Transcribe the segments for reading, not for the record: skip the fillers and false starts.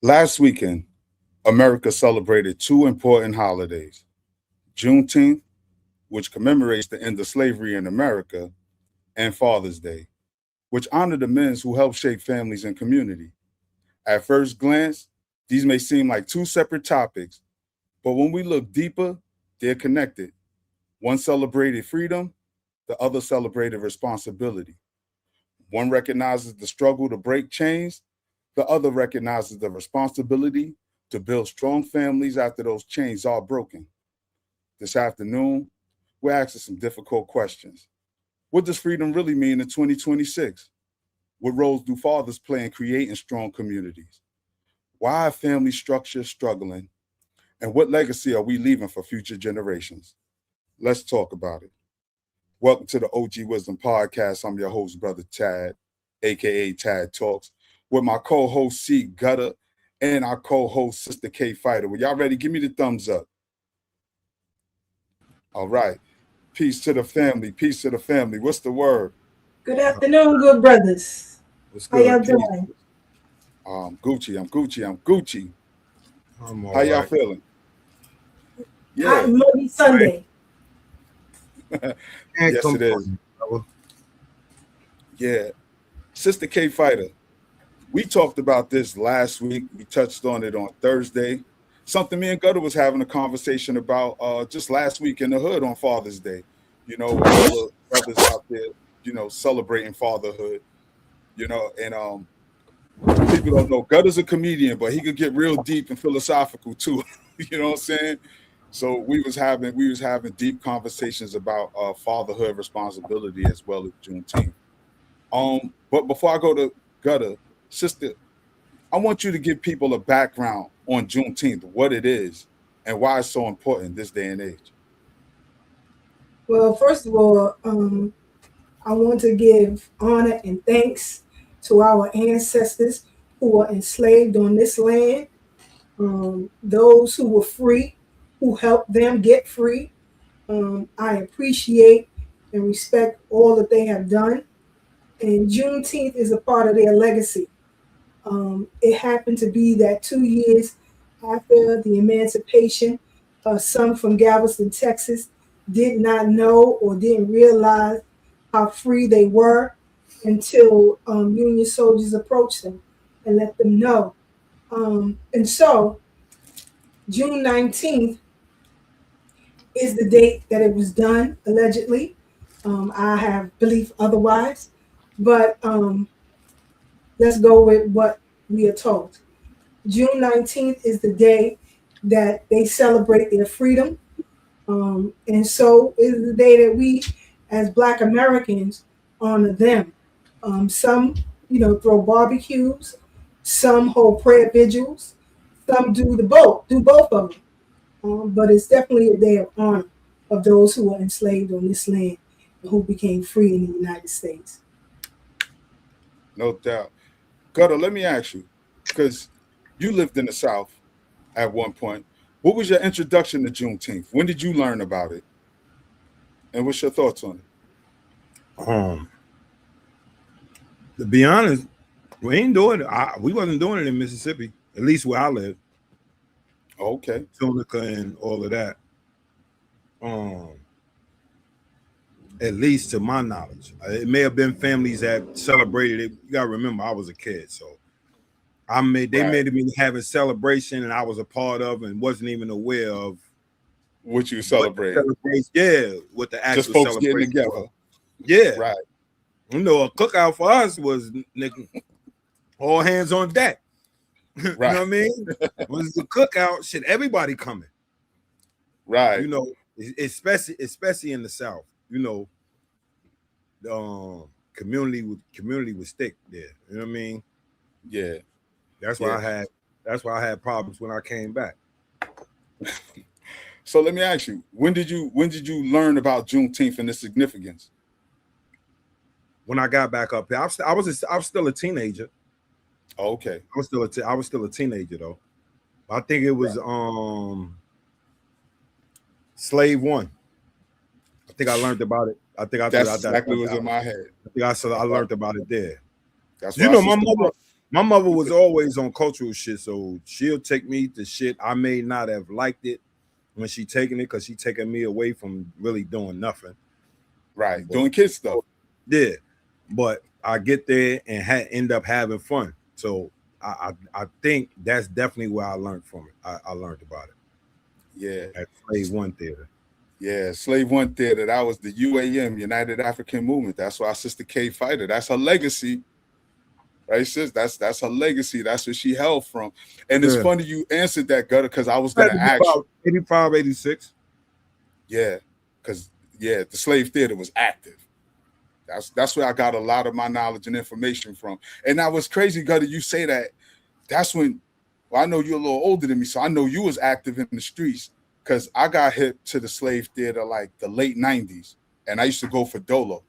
Last weekend, America celebrated two important holidays: Juneteenth, which commemorates the end of slavery in America, and Father's Day, which honor the men who helped shape families and community. At first glance, these may seem like two separate topics, but when we look deeper, they're connected. One celebrated freedom, the other celebrated responsibility. One recognizes the struggle to break chains, the other recognizes the responsibility to build strong families after those chains are broken. This afternoon, we're asking some difficult questions. What does freedom really mean in 2026? What roles do fathers play in creating strong communities? Why are family structures struggling? And what legacy are we leaving for future generations? Let's talk about it. Welcome to the OG Wisdom Podcast. I'm your host, Brother Tad, aka Tad Talks, with my co-host C-Gutta and our co-host Sister K Fighter. Well, y'all ready? Give me the thumbs up. All right. Peace to the family. Peace to the family. What's the word? Good afternoon, good brothers. What's How y'all good? Peace. doing? Gucci. I'm Gucci. I'm Gucci. I'm all How y'all right. feeling? Hot Yeah. and muggy Sunday. Can't Yes, it is. complain, brother. Yeah. Sister K Fighter, we talked about this last week. We touched on it on Thursday. Something me and Gutter was having a conversation about just last week in the hood on Father's Day. You know, with all the brothers out there, celebrating fatherhood. And people don't know Gutter's a comedian, but he could get real deep and philosophical too. You know what I'm saying? So we was having deep conversations about fatherhood responsibility as well as Juneteenth. But before I go to Gutter, sister, I want you to give people a background on Juneteenth, what it is, and why it's so important this day and age. Well, first of all, I want to give honor and thanks to our ancestors who were enslaved on this land, those who were free, who helped them get free. I appreciate and respect all that they have done. And Juneteenth is a part of their legacy. It happened to be that 2 years after the emancipation, some from Galveston, Texas, did not know or didn't realize how free they were until Union soldiers approached them and let them know. And so, June 19th is the date that it was done, allegedly. I have belief otherwise, but let's go with what we are told. June 19th is the day that they celebrate their freedom. And so is the day that we, as Black Americans, honor them. Some, throw barbecues, some hold prayer vigils, some do both of them. But it's definitely a day of honor of those who were enslaved on this land and who became free in the United States. No doubt. Gutter, let me ask you, because you lived in the South at one point. What was your introduction to Juneteenth? When did you learn about it? And what's your thoughts on it? To be honest, we ain't doing it. We wasn't doing it in Mississippi, at least where I live. Okay. Tunica and all of that. At least to my knowledge, it may have been families that celebrated it. You gotta remember, I was a kid, so they made me have a celebration, and I was a part of, and wasn't even aware of what you celebrate. Yeah, what the actual just folks celebration getting together. Was. Yeah, right. A cookout for us was all hands on deck. Right. You know what I mean? It was the cookout, shit. Everybody coming. Right. Especially in the South. Community was thick there. You know what I mean? Yeah. That's why I had problems when I came back. So let me ask you, when did you learn about Juneteenth and its significance? When I got back up here, I was still a teenager. Okay. I was still a teenager though. I think it was Slave One. I think I learned about it. I think that's exactly what was in my head. I think I learned about it there. That's my mother. My mother was always on cultural shit, so she'll take me to shit I may not have liked it when she taking it, because she taking me away from really doing nothing. Right. But Doing kid stuff. yeah, but I get there and end up having fun. So I think that's definitely where I learned from it. I learned about it Yeah. at Slave One Theater. Yeah. Slave One Theater. That was the UAM, United African Movement. That's why Sister K fighter. That's her legacy. Right, sis? That's her legacy. That's what she held from. And it's Yeah, funny you answered that, Gutter, because I was had gonna to be ask you. about 85, 86. Yeah, because the slave theater was active. That's where I got a lot of my knowledge and information from. And that was crazy, Gutter. You say that. That's when. Well, I know you're a little older than me, so I know you was active in the streets. Because I got hip to the slave theater like the late '90s, and I used to go for Dolo.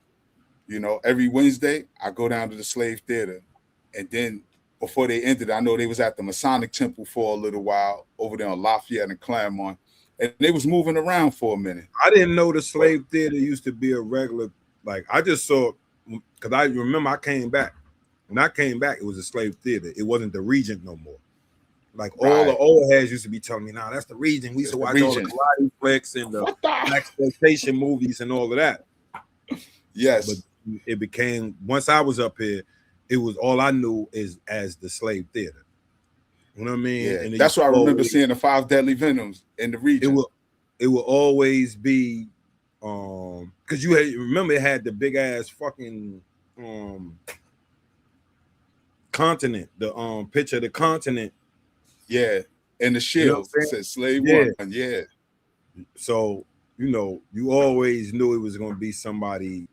Every Wednesday I go down to the slave theater, and then before they ended, I know they was at the Masonic Temple for a little while over there on Lafayette and Claremont, and they was moving around for a minute. I didn't know the Slave Theater used to be a regular. Like, I just saw, because I remember I came back. When I came back, it was a Slave Theater. It wasn't the Regent no more. Like, all the Right, old heads used to be telling me, "Nah, that's the Regent. We used it's to the watch all the region. karate flicks and the What the? exploitation movies and all of that." But Yes, it became, once I was up here, it was all I knew is as the Slave Theater. You know what I mean? yeah. And it used That's what I to remember always, seeing the five deadly venoms in the it region. will it will always be, because you remember it had the big ass fucking continent, the picture of the continent. Yeah, and the You know what shield I'm saying? said slave Yeah. one. Yeah, So you always knew it was going to be somebody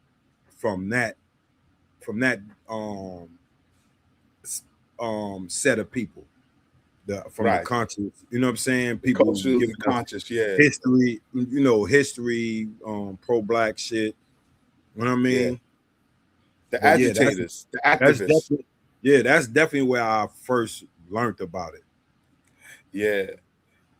from that from that set of people, from the right. conscious. You know what I'm saying? The People culture of the giving us conscious. Yeah, history. History, pro black shit. You know what I yeah. mean? The But yeah, agitators, the that's activists. definitely that's definitely where I first learned about it. Yeah,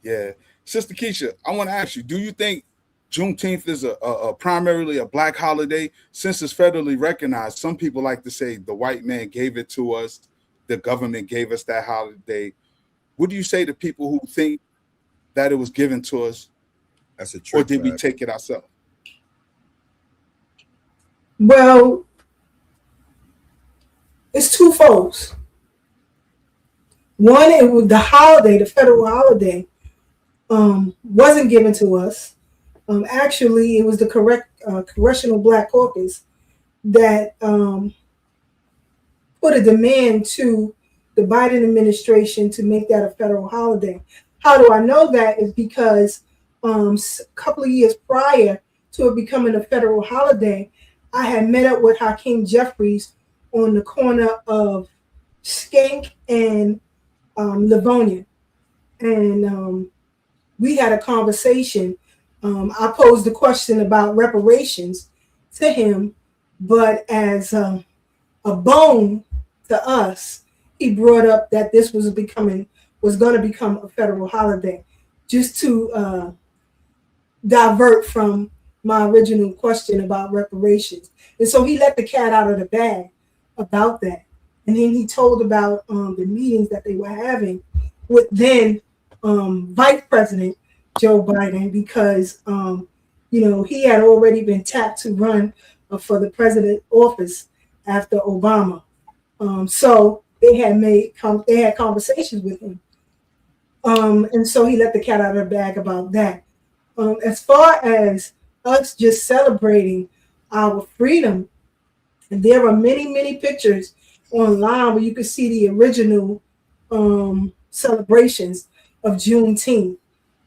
yeah. Sister Keisha, I want to ask you: do you think Juneteenth is a primarily a black holiday since it's federally recognized? Some people like to say the white man gave it to us, the government gave us that holiday. What do you say to people who think that it was given to us, That's a or trick did we fast. take it ourselves? Well, it's twofold. One, it was the holiday, the federal holiday, wasn't given to us. Actually, it was the Congressional Black Caucus that put a demand to the Biden administration to make that a federal holiday. How do I know that? Is because a couple of years prior to it becoming a federal holiday, I had met up with Hakeem Jeffries on the corner of Skank and Livonia, and we had a conversation. I posed the question about reparations to him, but as a bone to us, he brought up that this was going to become a federal holiday, just to divert from my original question about reparations. And so he let the cat out of the bag about that. And then he told about the meetings that they were having with then Vice President Joe Biden, because he had already been tapped to run for the president office after Obama. So they had conversations with him, and so he let the cat out of the bag about that. As far as us just celebrating our freedom, and there are many pictures online where you can see the original celebrations of Juneteenth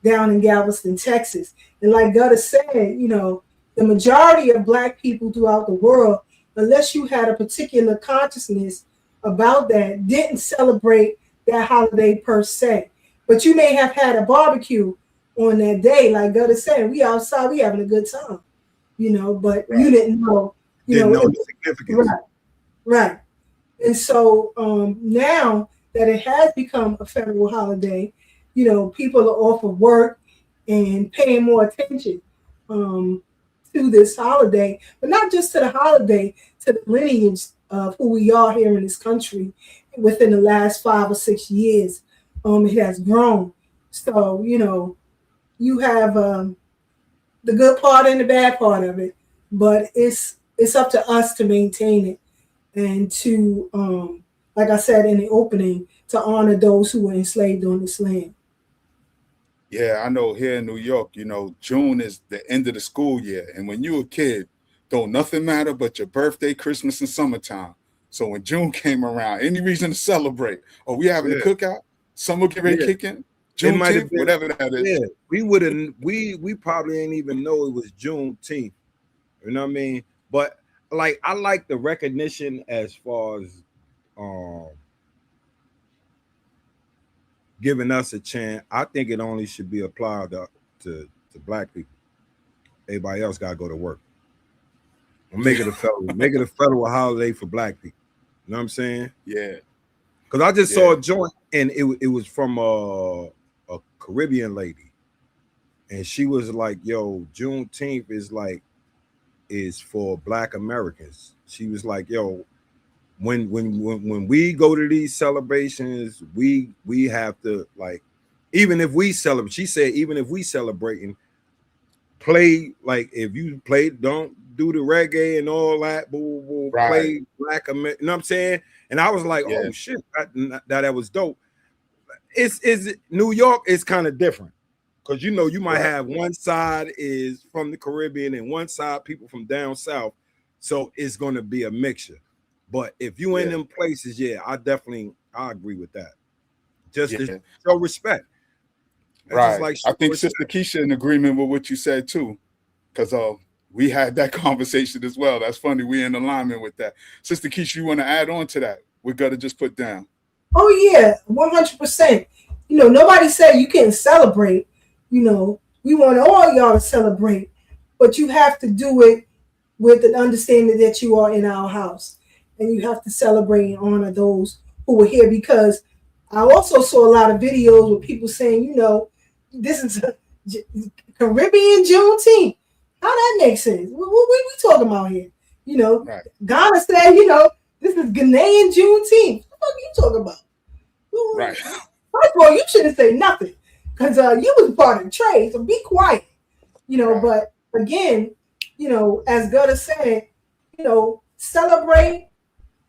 down in Galveston, Texas. And like Gutta said, the majority of Black people throughout the world, unless you had a particular consciousness about that, didn't celebrate that holiday per se. But you may have had a barbecue on that day, like Gutta said. We outside, we having a good time, but you Right. didn't know, Didn't know the significance. right, right. And so now that it has become a federal holiday, people are off of work and paying more attention to this holiday, but not just to the holiday, to the lineage of who we are here in this country within the last 5 or 6 years. It has grown. So, you have the good part and the bad part of it, but it's up to us to maintain it and to, like I said in the opening, to honor those who were enslaved on this land. Yeah, I know here in New York, June is the end of the school year. And when you a kid, don't nothing matter but your birthday, Christmas, and summertime. So when June came around, any reason to celebrate? Oh, we having a Yeah, cookout? Summer get ready yeah. kicking? It might have Juneteenth, been. whatever that is. Yeah, we wouldn't. We probably ain't even know it was Juneteenth. You know what I mean? But like, I like the recognition as far as um giving us a chance. I think it only should be applied to black people. Everybody else gotta go to work. Or make it a federal holiday for black people. You know what I'm saying? Yeah, Because I just saw yeah, a joint and it was from a Caribbean lady, and she was like, "Yo, Juneteenth is for Black Americans." She was like, "Yo, when we go to these celebrations, we have to like, even if we celebrate." She said, "Even if we celebrating, play like if you play, don't do the reggae and all that, but we'll right. play Black American." You know what I'm saying? And I was like, Yeah, "Oh shit, that was dope." Is New York is kind of different because you might right. have one side is from the Caribbean and one side people from down south, so it's going to be a mixture. But if you in Yeah, them places, yeah, I agree with that. Just to yeah, show respect. That's just right. like I show think Sister respect. Keisha in agreement with what you said too, because we had that conversation as well. That's funny. We in alignment with that. Sister Keisha, you want to add on to that? We got to just put down. Oh yeah, 100%. Nobody said you can't celebrate. We want all y'all to celebrate, but you have to do it with an understanding that you are in our house, and you have to celebrate and honor those who were here. Because I also saw a lot of videos with people saying, this is a Caribbean Juneteenth. How that makes sense? What we talking about here? You know, Right, Ghana said, this is Ghanaian Juneteenth. What are you talking about? right, First of all, you shouldn't say nothing because you was part of the trade, so be quiet. right. But again, as Gutta said, celebrate,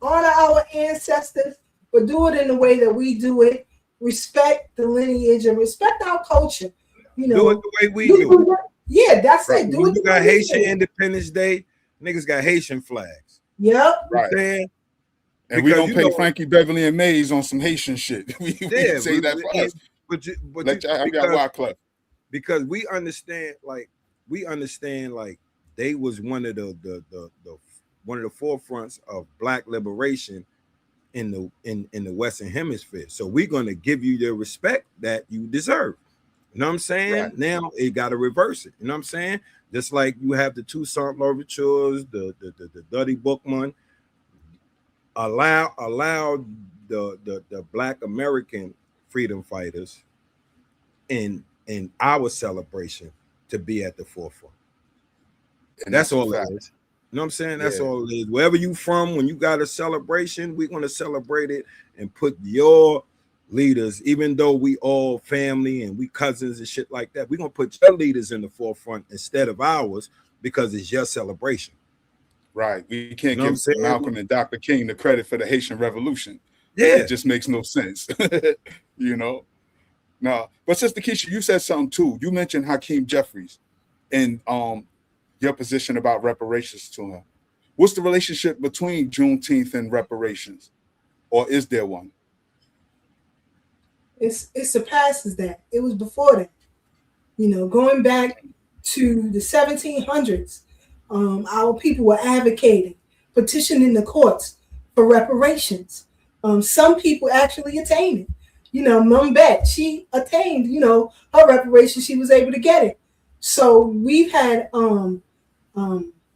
honor our ancestors, but do it in the way that we do it. Respect the lineage and respect our culture. Do it the way we You do it. do that. Yeah, that's Right. it. Do When it you the way got we Haitian do it. Independence Day, niggas got Haitian flags. Yep. You know Right. what I'm saying? And we Because don't pay Frankie Beverly and Mays on some Haitian shit. We yeah, say that for us. but you I got Wyclef. because we understand like they was one of the one of the forefronts of black liberation in the Western Hemisphere. So we're gonna give you the respect that you deserve. You know what I'm saying? Right. Now it gotta reverse it. You know what I'm saying? Just like you have the two Saint Overtures, the Duddy Bookman, allow the black American freedom fighters in our celebration to be at the forefront. And That's that's a all it fact. is. You know what I'm saying? That's Yeah. all it is. Wherever you from, when you got a celebration, we're gonna celebrate it and put your leaders, even though we all family and we cousins and shit like that, we're gonna put your leaders in the forefront instead of ours because it's your celebration. Right. We You can't know what I'm give saying? Malcolm and Dr. King the credit for the Haitian Revolution. It Yeah. just makes no sense. you know? No. But Sister Keisha, you said something too. You mentioned Hakeem Jeffries and your position about reparations to him. What's the relationship between Juneteenth and reparations? Or is there one? It surpasses that. It was before that. Going back to the 1700s, our people were advocating, petitioning the courts for reparations. Some people actually attained it. Mum Bet, she attained, her reparations. She was able to get it. So we've had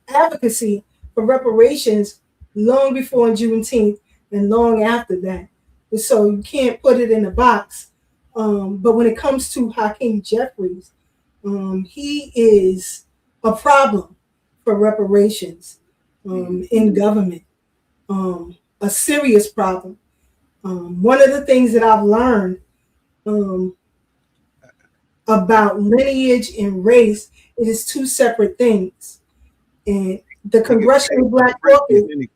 advocacy for reparations long before Juneteenth and long after that. And so you can't put it in a box. But when it comes to Hakeem Jeffries, he is a problem for reparations in government. a serious problem. One of the things that I've learned um, about lineage and race, it is two separate things. And the They get paid Congressional by the Black frisbees Caucus anyway.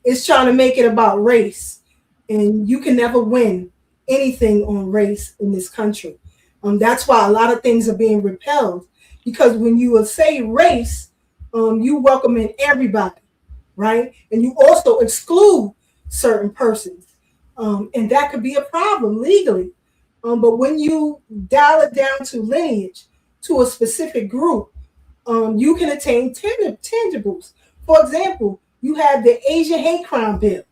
is trying to make it about race. And you can never win anything on race in this country. That's why a lot of things are being repelled. Because when you will say race, you welcome in everybody, right? And you also exclude certain persons. And that could be a problem legally. But when you dial it down to lineage, to a specific group, you can attain tangibles. For example, you have the Asian hate crime bill,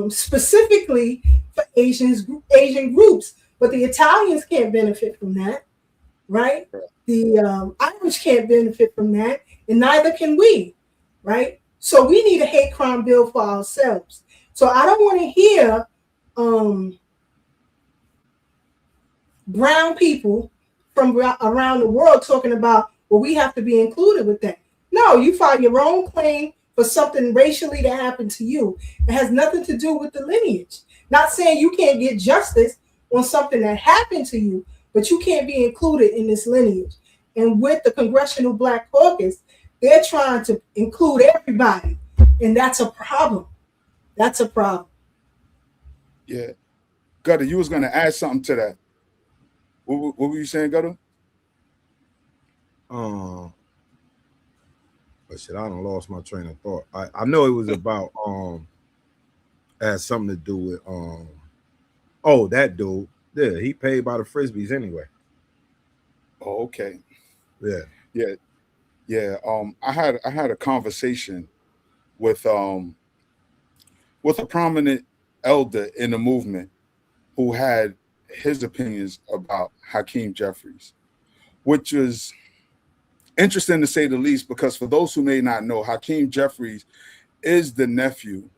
specifically for Asian groups, but the Italians can't benefit from that, right? The Irish can't benefit from that, and neither can we, right? So we need a hate crime bill for ourselves. So I don't want to hear um, brown people from around the world talking about, well, we have to be included with that. No, you file your own claim for something racially that happened to you. It has nothing to do with the lineage. Not saying you can't get justice on something that happened to you, but you can't be included in this lineage. And with the Congressional Black Caucus, they're trying to include everybody. And that's a problem. That's a problem. Yeah. Gutter, you was going to add something to that. What were you saying, Gutter? Um, but shit, I done lost my train of thought. I know it was about it had something to do with oh, that dude. Yeah, he paid by the frisbees anyway. Oh, okay. Yeah. Yeah. Yeah. I had a conversation with a prominent elder in the movement who had his opinions about Hakeem Jeffries, which was interesting to say the least, because for those who may not know, Hakeem Jeffries is the nephew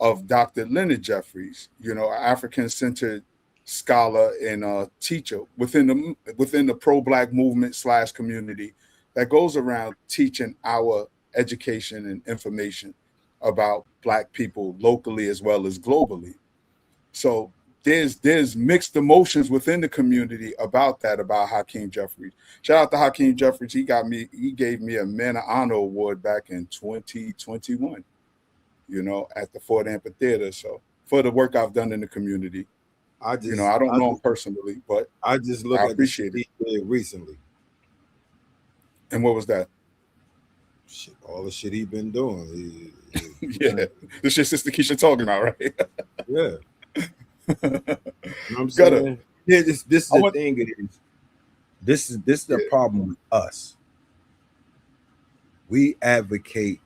of Dr. Leonard Jeffries, an African-centered scholar and teacher within the pro-Black movement / community that goes around teaching our education and information about Black people locally as well as globally. So there's mixed emotions within the community about that, about Hakeem Jeffries. Shout out to Hakeem Jeffries. He gave me a Man of Honor award back in 2021, at the Ford Amphitheater. So for the work I've done in the community, I just I don't know him personally, but I just look I at the shit appreciate it. he did recently. And what was that? Shit, all the shit he been doing. Yeah, this shit Sister Keisha talking about, right? Yeah. You know what I'm Gutter. saying? Yeah, this is I the want, thing. It is. This is the yeah, problem with us. We advocate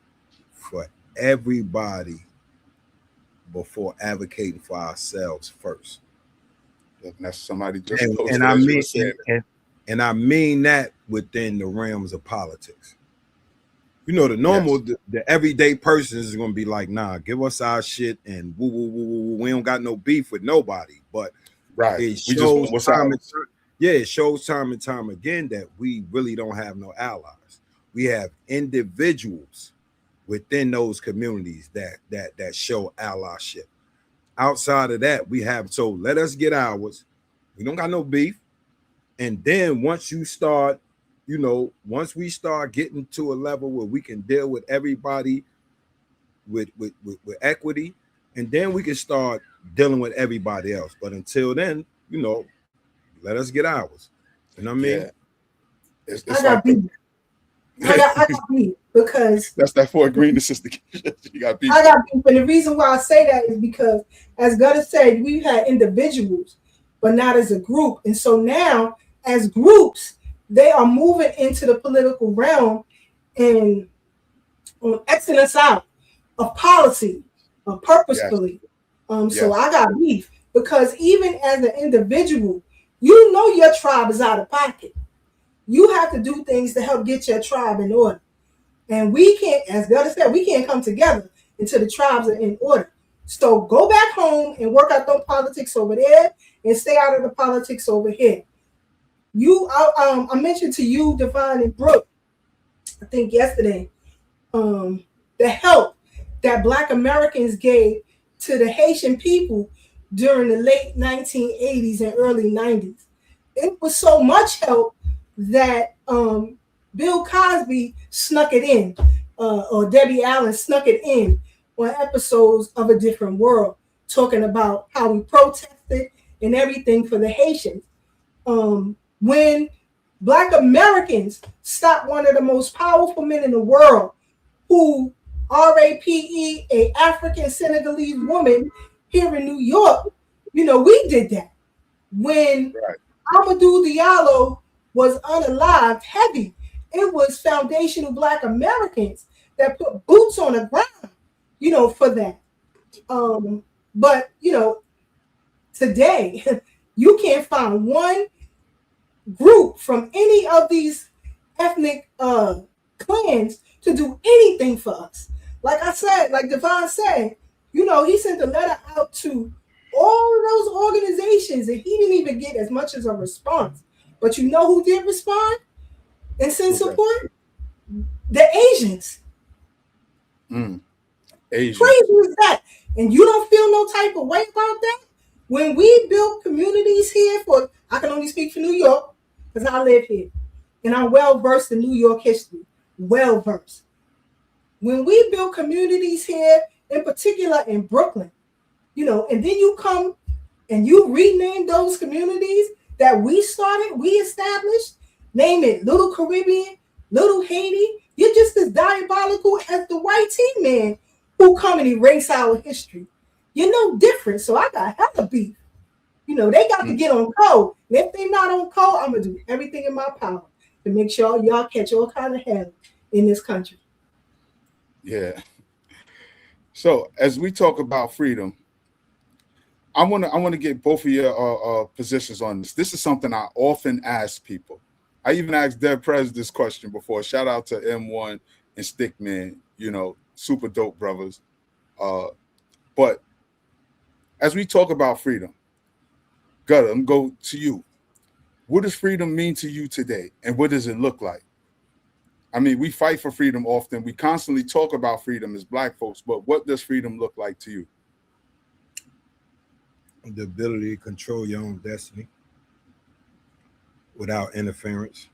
for everybody before advocating for ourselves first. and that's somebody just And posted I as you mean were saying. and I mean that within the realms of politics. The normal, Yes, the everyday person is going to be like, nah, give us our shit and woo, woo, woo, woo, woo. We don't got no beef with nobody. But right. it We just shows want what's time and ours. time, yeah, it shows time and time again that we really don't have no allies. We have individuals within those communities that show allyship. Outside of that, we have, so let us get ours. We don't got no beef. And then once you start, once we start getting to a level where we can deal with everybody with equity, and then we can start dealing with everybody else. But until then, let us get ours. You know what I mean? Yeah, it's, I it's got like beat. I got beat because that's that Fort Greene to Sister Keisha. You got beef I with got beef. And the reason why I say that is because, as Gunnar said, we've had individuals, but not as a group. And so now, as groups, they are moving into the political realm and Xing us out of policy, yes, purposefully. So yes, I got beef because even as an individual, you know your tribe is out of pocket. You have to do things to help get your tribe in order. And we can't, as Gunnar said, we can't come together until the tribes are in order. So go back home and work out those politics over there and stay out of the politics over here. I mentioned to you, Divine and Brooke, I think yesterday, the help that Black Americans gave to the Haitian people during the late 1980s and early 90s. It was so much help that Bill Cosby snuck it in, or Debbie Allen snuck it in on episodes of A Different World, talking about how we protested and everything for the Haitians. When Black Americans stopped one of the most powerful men in the world, who RAPE, a African Senegalese woman here in New York, we did that. When Amadou Diallo was unalived, heavy, it was foundational Black Americans that put boots on the ground, for that. But today, you can't find one group from any of these ethnic clans to do anything for us. Like I said, like Devon said, he sent a letter out to all of those organizations and he didn't even get as much as a response. But you know who did respond and send support? The Asians. Asians. Crazy is that? And you don't feel no type of way about that? When we built communities here I can only speak for New York because I live here. And I'm well versed in New York history. Well versed. When we built communities here, in particular in Brooklyn, and then you come and you rename those communities that we started, we established, name it Little Caribbean, Little Haiti, you're just as diabolical as the white tea man who come and erase our history. You're no different. So I got hella beef. They got to get on code. And if they're not on code, I'm going to do everything in my power to make sure y'all catch all kind of hell in this country. Yeah. So as we talk about freedom, I want to get both of your positions on this. This is something I often ask people. I even asked Dead Prez this question before. Shout out to M1 and Stickman, super dope brothers. But as we talk about freedom, Gutta, I'm going to go to you. What does freedom mean to you today? And what does it look like? I mean, we fight for freedom often. We constantly talk about freedom as Black folks, but what does freedom look like to you? The ability to control your own destiny without interference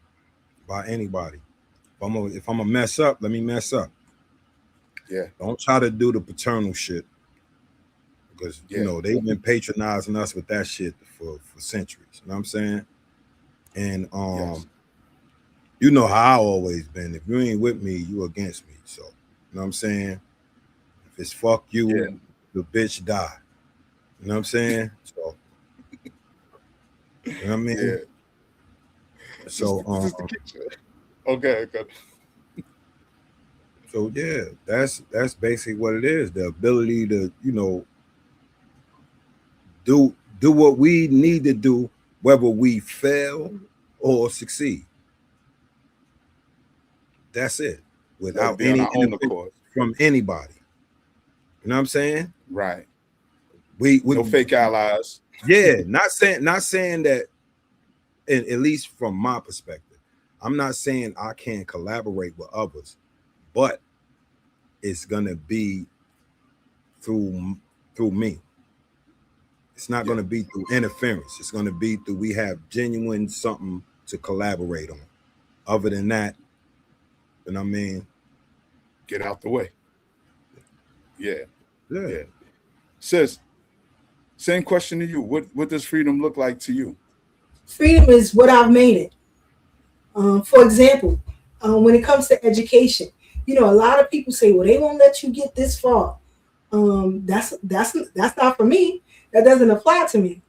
by anybody. If I'm a mess up, let me mess up. Yeah. Don't try to do the paternal shit because they've been patronizing us with that shit for centuries. You know what I'm saying? And yes. You know how I always been. If you ain't with me, you against me. So you know what I'm saying? If it's fuck you, the bitch die. You know what I'm saying? So you know what I mean? Yeah. So okay. So yeah, that's basically what it is. The ability to, do what we need to do, whether we fail or succeed. That's it. Without any input from anybody. You know what I'm saying? Right. We no fake allies. Yeah, not saying that. At least from my perspective, I'm not saying I can't collaborate with others, but it's gonna be through me. It's not gonna be through interference. It's gonna be through we have genuine something to collaborate on. Other than that, you know what I mean? Get out the way. Yeah. Sis, same question to you. What does freedom look like to you? Freedom is what I've made it. For example, when it comes to education, a lot of people say, well, they won't let you get this far. That's not for me. That doesn't apply to me.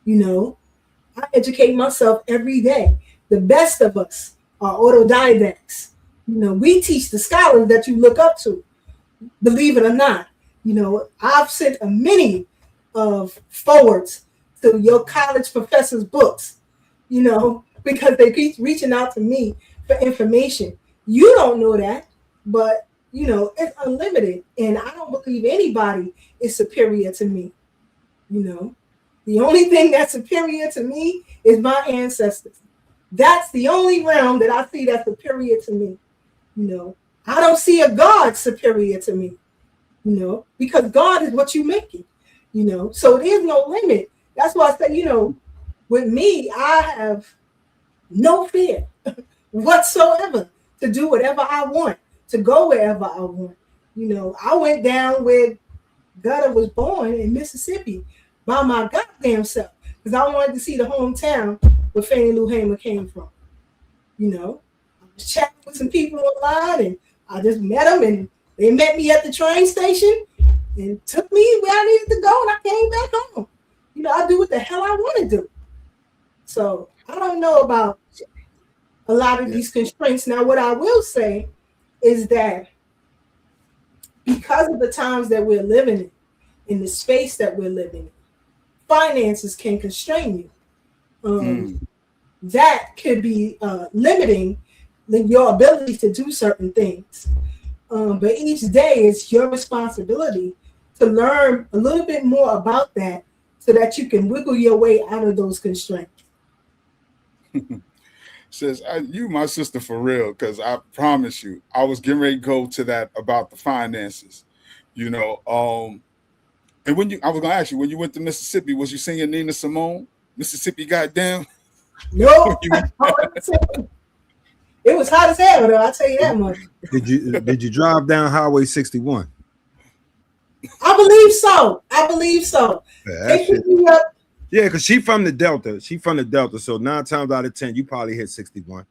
I educate myself every day. The best of us are autodidacts. We teach the scholars that you look up to, believe it or not. I've sent a many of forwards to your college professors' books, because they keep reaching out to me for information. You don't know that, but it's unlimited, and I don't believe anybody is superior to me. The only thing that's superior to me is my ancestors. That's the only realm that I see that's superior to me. I don't see a God superior to me. because God is what you make it, so there's no limit. That's why I say, with me, I have no fear whatsoever to do whatever I want, to go wherever I want. I went down where Gutta was born in Mississippi by my goddamn self because I wanted to see the hometown where Fannie Lou Hamer came from. I was chatting with some people online and I just met them and they met me at the train station and took me where I needed to go and I came back home. I do what the hell I want to do. So I don't know about a lot of these constraints. Now, what I will say is that because of the times that we're living in the space that we're living in, finances can constrain you. That could be limiting your ability to do certain things. But each day it's your responsibility to learn a little bit more about that so that you can wiggle your way out of those constraints. Says, you my sister for real, because I promise you, I was getting ready to go to that about the finances, and I was gonna ask you, when you went to Mississippi, was you singing Nina Simone, Mississippi Goddamn? No, it was hot as hell though, I'll tell you that much. Did you drive down Highway 61? I believe so. They picked me up. Yeah, because she from the Delta. So 9 times out of 10, you probably hit 61.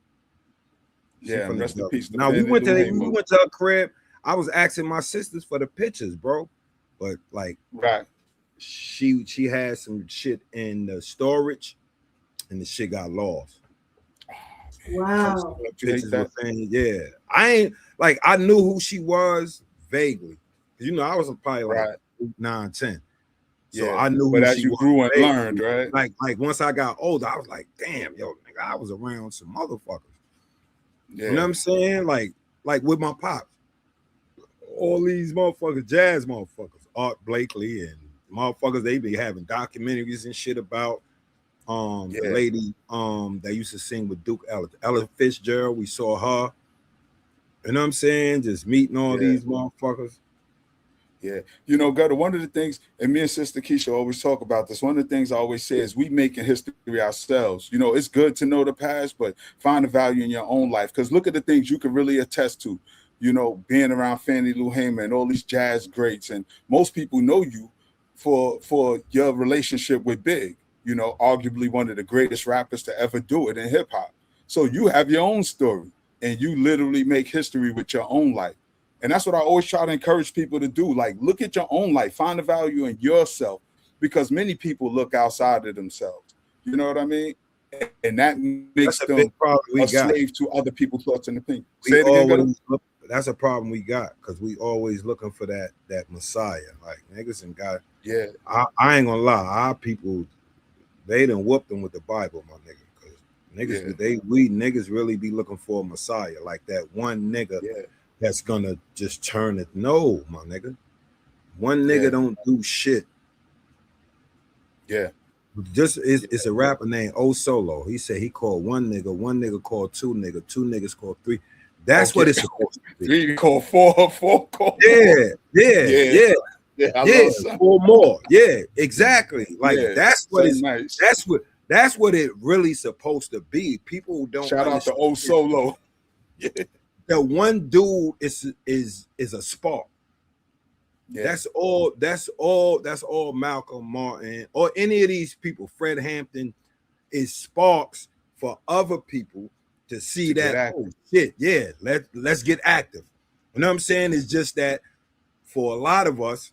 Yeah, rest in peace. Now we went to her crib. I was asking my sisters for the pictures, bro. But like, right, she had some shit in the storage, and the shit got lost. Wow. Yeah, I ain't like, I knew who she was vaguely. I was probably like 9, 10. So I knew. But as you grew and learned, right? Like once I got older, I was like, damn, yo, nigga, I was around some motherfuckers. Yeah. You know what I'm saying? Like with my pops, all these motherfuckers, jazz motherfuckers, Art Blakely and motherfuckers, they be having documentaries and shit about the lady that used to sing with Duke Ella Fitzgerald. We saw her. You know what I'm saying? Just meeting all these motherfuckers. Yeah. Gutta, one of the things, and me and Sister Keisha always talk about this, one of the things I always say is we making history ourselves. It's good to know the past, but find the value in your own life. Because look at the things you can really attest to, being around Fannie Lou Hamer and all these jazz greats. And most people know you for your relationship with Big, arguably one of the greatest rappers to ever do it in hip hop. So you have your own story and you literally make history with your own life. And that's what I always try to encourage people to do. Like, look at your own life, find the value in yourself, because many people look outside of themselves. You know what I mean? And that makes them a slave to other people's thoughts and opinions. Say it again. That's a problem we got, because we always looking for that Messiah. Like, niggas and God. Yeah. I ain't gonna lie. Our people, they done whooped them with the Bible, my nigga. Because niggas, we niggas really be looking for a Messiah, like that one nigga. Yeah. That's gonna just turn it. No, my nigga. One nigga don't do shit. Yeah. It's a rapper named O Solo. He said he called one nigga called two niggas called three. That's what it's supposed to be. 3 called 4 called Yeah. 4 more. Yeah, exactly. Like that's what it's nice. That's what it really supposed to be. People don't shout out to O Solo. Yeah. The one dude is a spark. Yeah. That's all Malcolm Martin or any of these people, Fred Hampton, is sparks for other people to see that, oh shit, yeah, let's get active. You know what I'm saying? It's just that for a lot of us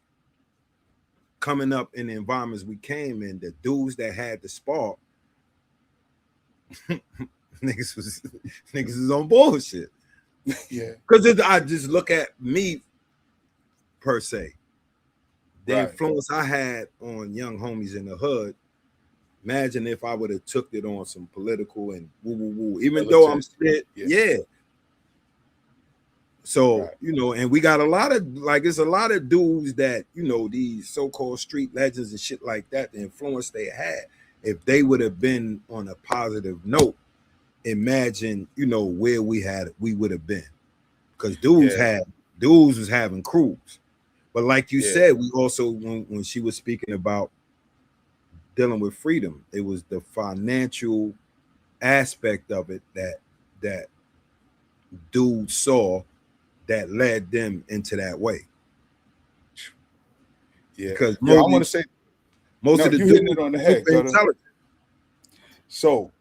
coming up in the environments we came in, the dudes that had the spark, niggas was on bullshit. Yeah, because I just look at me per se, the influence I had on young homies in the hood. Imagine if I would have took it on some political and woo. Even though I'm spit, So and we got a lot of it's a lot of dudes that these so-called street legends and shit like that. The influence they had, if they would have been on a positive note, imagine where we would have been, because dudes was having crews. But like you Yeah, said, we also when she was speaking about dealing with freedom, it was the financial aspect of it that dude saw that led them into that way. yeah, Because yeah. I want to say most no. of the You hitting dudes it on the head, super Gutter. intelligent. So,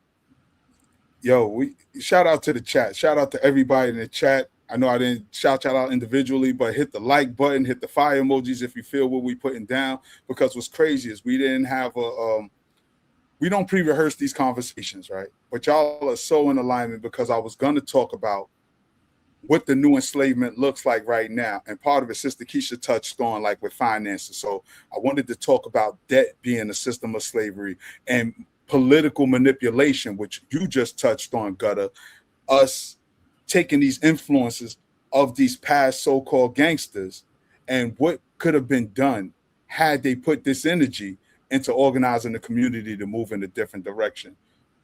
yo, we shout out to the chat. Shout out to everybody in the chat. I know I didn't shout out individually, but hit the like button, hit the fire emojis if you feel what we putting down. Because what's crazy is we didn't have we don't pre-rehearse these conversations, right? But y'all are so in alignment because I was going to talk about what the new enslavement looks like right now. And part of it, Sister Keisha touched on, like with finances. So I wanted to talk about debt being a system of slavery and political manipulation, which you just touched on, Gutter, us taking these influences of these past so-called gangsters and what could have been done had they put this energy into organizing the community to move in a different direction.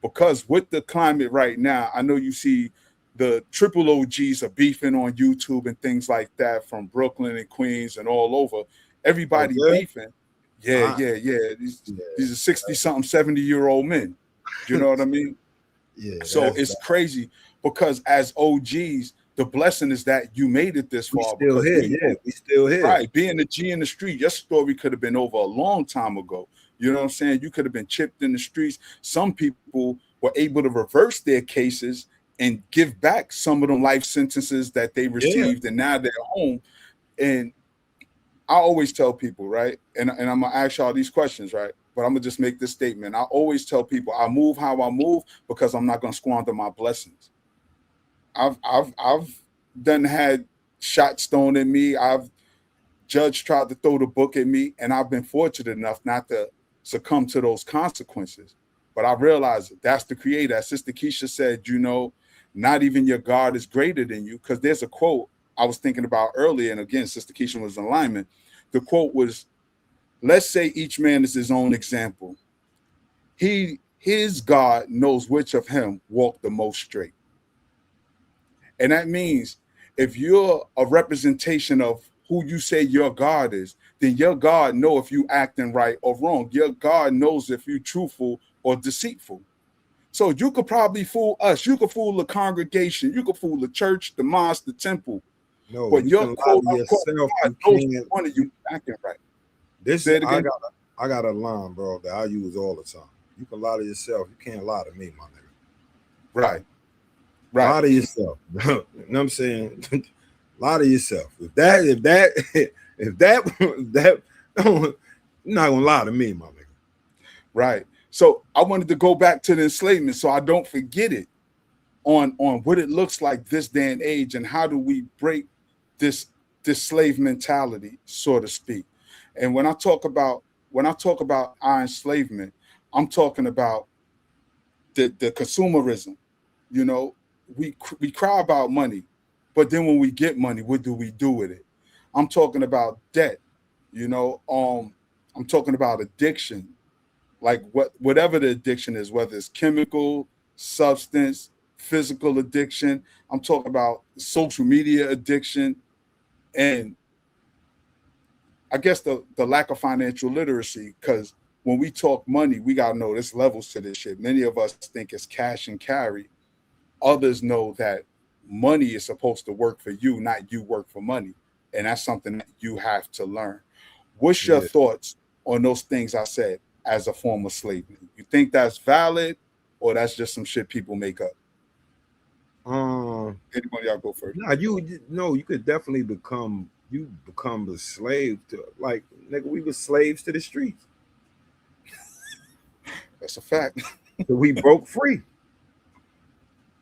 Because with the climate right now, I know you see the triple OGs are beefing on YouTube and things like that from Brooklyn and Queens and all over. Oh Everybody yeah, beefing. Yeah, I, yeah, yeah. These yeah, are 60 something, 70-year-old men. You know what I mean? yeah. So That's it's crazy because as OGs, the blessing is that you made it this we far still because here. we Yeah, know, we still here. right, being a G in the street, your story could have been over a long time ago. You know what I'm saying? You could have been chipped in the streets. Some people were able to reverse their cases and give back some of them life sentences that they Yeah. received, and now they're home. And I always tell people, right? And I'm gonna ask y'all these questions, right? But I'm gonna just make this statement. I always tell people I move how I move because I'm not gonna squander my blessings. I've done had shots thrown at me. I've judge tried to throw the book at me, and I've been fortunate enough not to succumb to those consequences. But I realize that's the creator. As Sister Keisha said, not even your God is greater than you. Because there's a quote I was thinking about earlier, and again, Sister Keisha was in alignment. The quote was, "Let's say each man is his own example. His God knows which of him walked the most straight." And that means if you're a representation of who you say your God is, then your God know if you acting right or wrong. Your God knows if you're truthful or deceitful. So you could probably fool us. You could fool the congregation. You could fool the church, the mosque, the temple. No, But you your can lie quote to unquote yourself. God You knows which can't. one of you acting right. This Say it again. I got a line, bro, that I use all the time. You can lie to yourself. You can't lie to me, my nigga. Right. Right. Lie to yourself. You know what I'm saying? Lie to yourself. If that you're not gonna lie to me, my nigga. Right. So I wanted to go back to the enslavement so I don't forget it on what it looks like this day and age and how do we break this this slave mentality, so to speak. And when I talk about our enslavement, I'm talking about the consumerism. You know, we cry about money, but then when we get money, what do we do with it? I'm talking about debt. You know, I'm talking about addiction, like whatever the addiction is, whether it's chemical, substance, physical addiction. I'm talking about social media addiction, and I guess the lack of financial literacy. Because when we talk money, we gotta know there's levels to this shit. Many of us think it's cash and carry. Others know that money is supposed to work for you, not you work for money, and that's something that you have to learn. What's your Yeah. thoughts on those things I said as a form of slavery? You think that's valid, or that's just some shit people make up? Um Anyone y'all go first? nah, you could definitely become a slave to, like, nigga, we were slaves to the streets. That's a fact. So we broke free.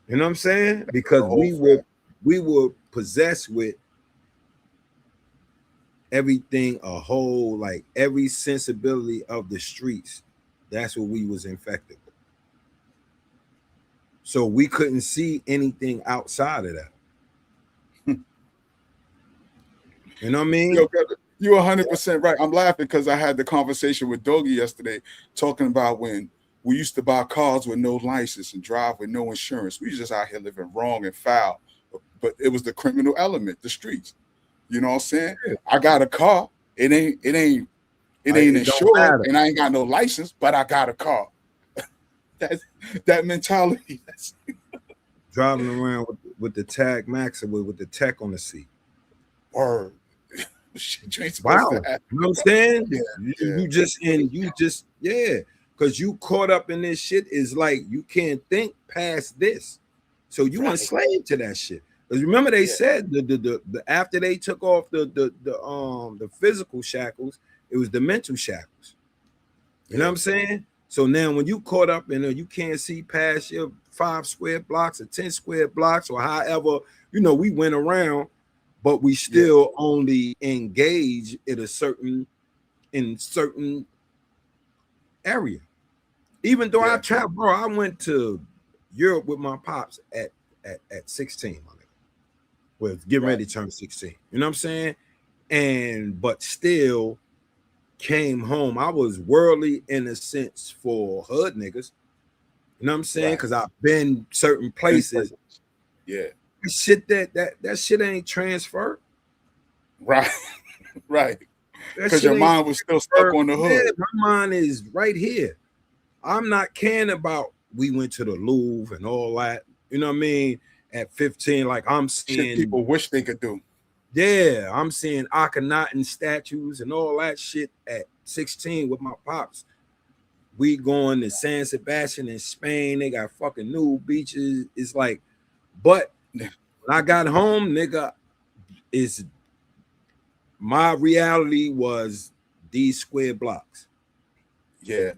You know what I'm saying? Because A whole fact. we were possessed with everything, a whole, like, every sensibility of the streets. That's what we was infected with. So we couldn't see anything outside of that. You know what I mean? Yo, brother, you're 100% right. I'm laughing because I had the conversation with Dogie yesterday, talking about when we used to buy cars with no license and drive with no insurance. We was just out here living wrong and foul, but it was the criminal element, the streets. You know what I'm saying? I got a car. It ain't It don't insured, matter. and I ain't got no license, but I got a car. That mentality. That's Driving around with the tag max with the tech on the seat. word. Shit, you ain't supposed to Wow. have. You know what I'm saying? Yeah, yeah, Yeah, because you caught up in this shit is like you can't think past this. So you right. enslaved to that shit. Because remember they Yeah, said the after they took off the physical shackles, it was the mental shackles. You know yeah, what I'm saying? So now when you caught up in it, you can't see past your 5 square blocks or 10 square blocks or however, we went around, but we yeah, still only engage in certain area. Even though I yeah. traveled, bro, I went to Europe with my pops at 16, my nigga. Was getting Right. ready to turn 16. You know what I'm saying? And but still came home. I was worldly in a sense for hood niggas. You know what I'm saying? Right. Because I've been certain In places. places. Yeah. Shit that shit ain't transferred. Right. Right. That Because shit your ain't mind was still stuck transferred. on the Yeah, hood. my mind is right here. I'm not caring about we went to the Louvre and all that. You know what I mean? At 15, like I'm Shit seeing, people wish they could do. yeah, I'm seeing Akhenaten statues and all that shit at 16 with my pops. We going to San Sebastian in Spain. They got fucking new beaches. It's like, but when I got home, nigga, is my reality was these square blocks. Yeah.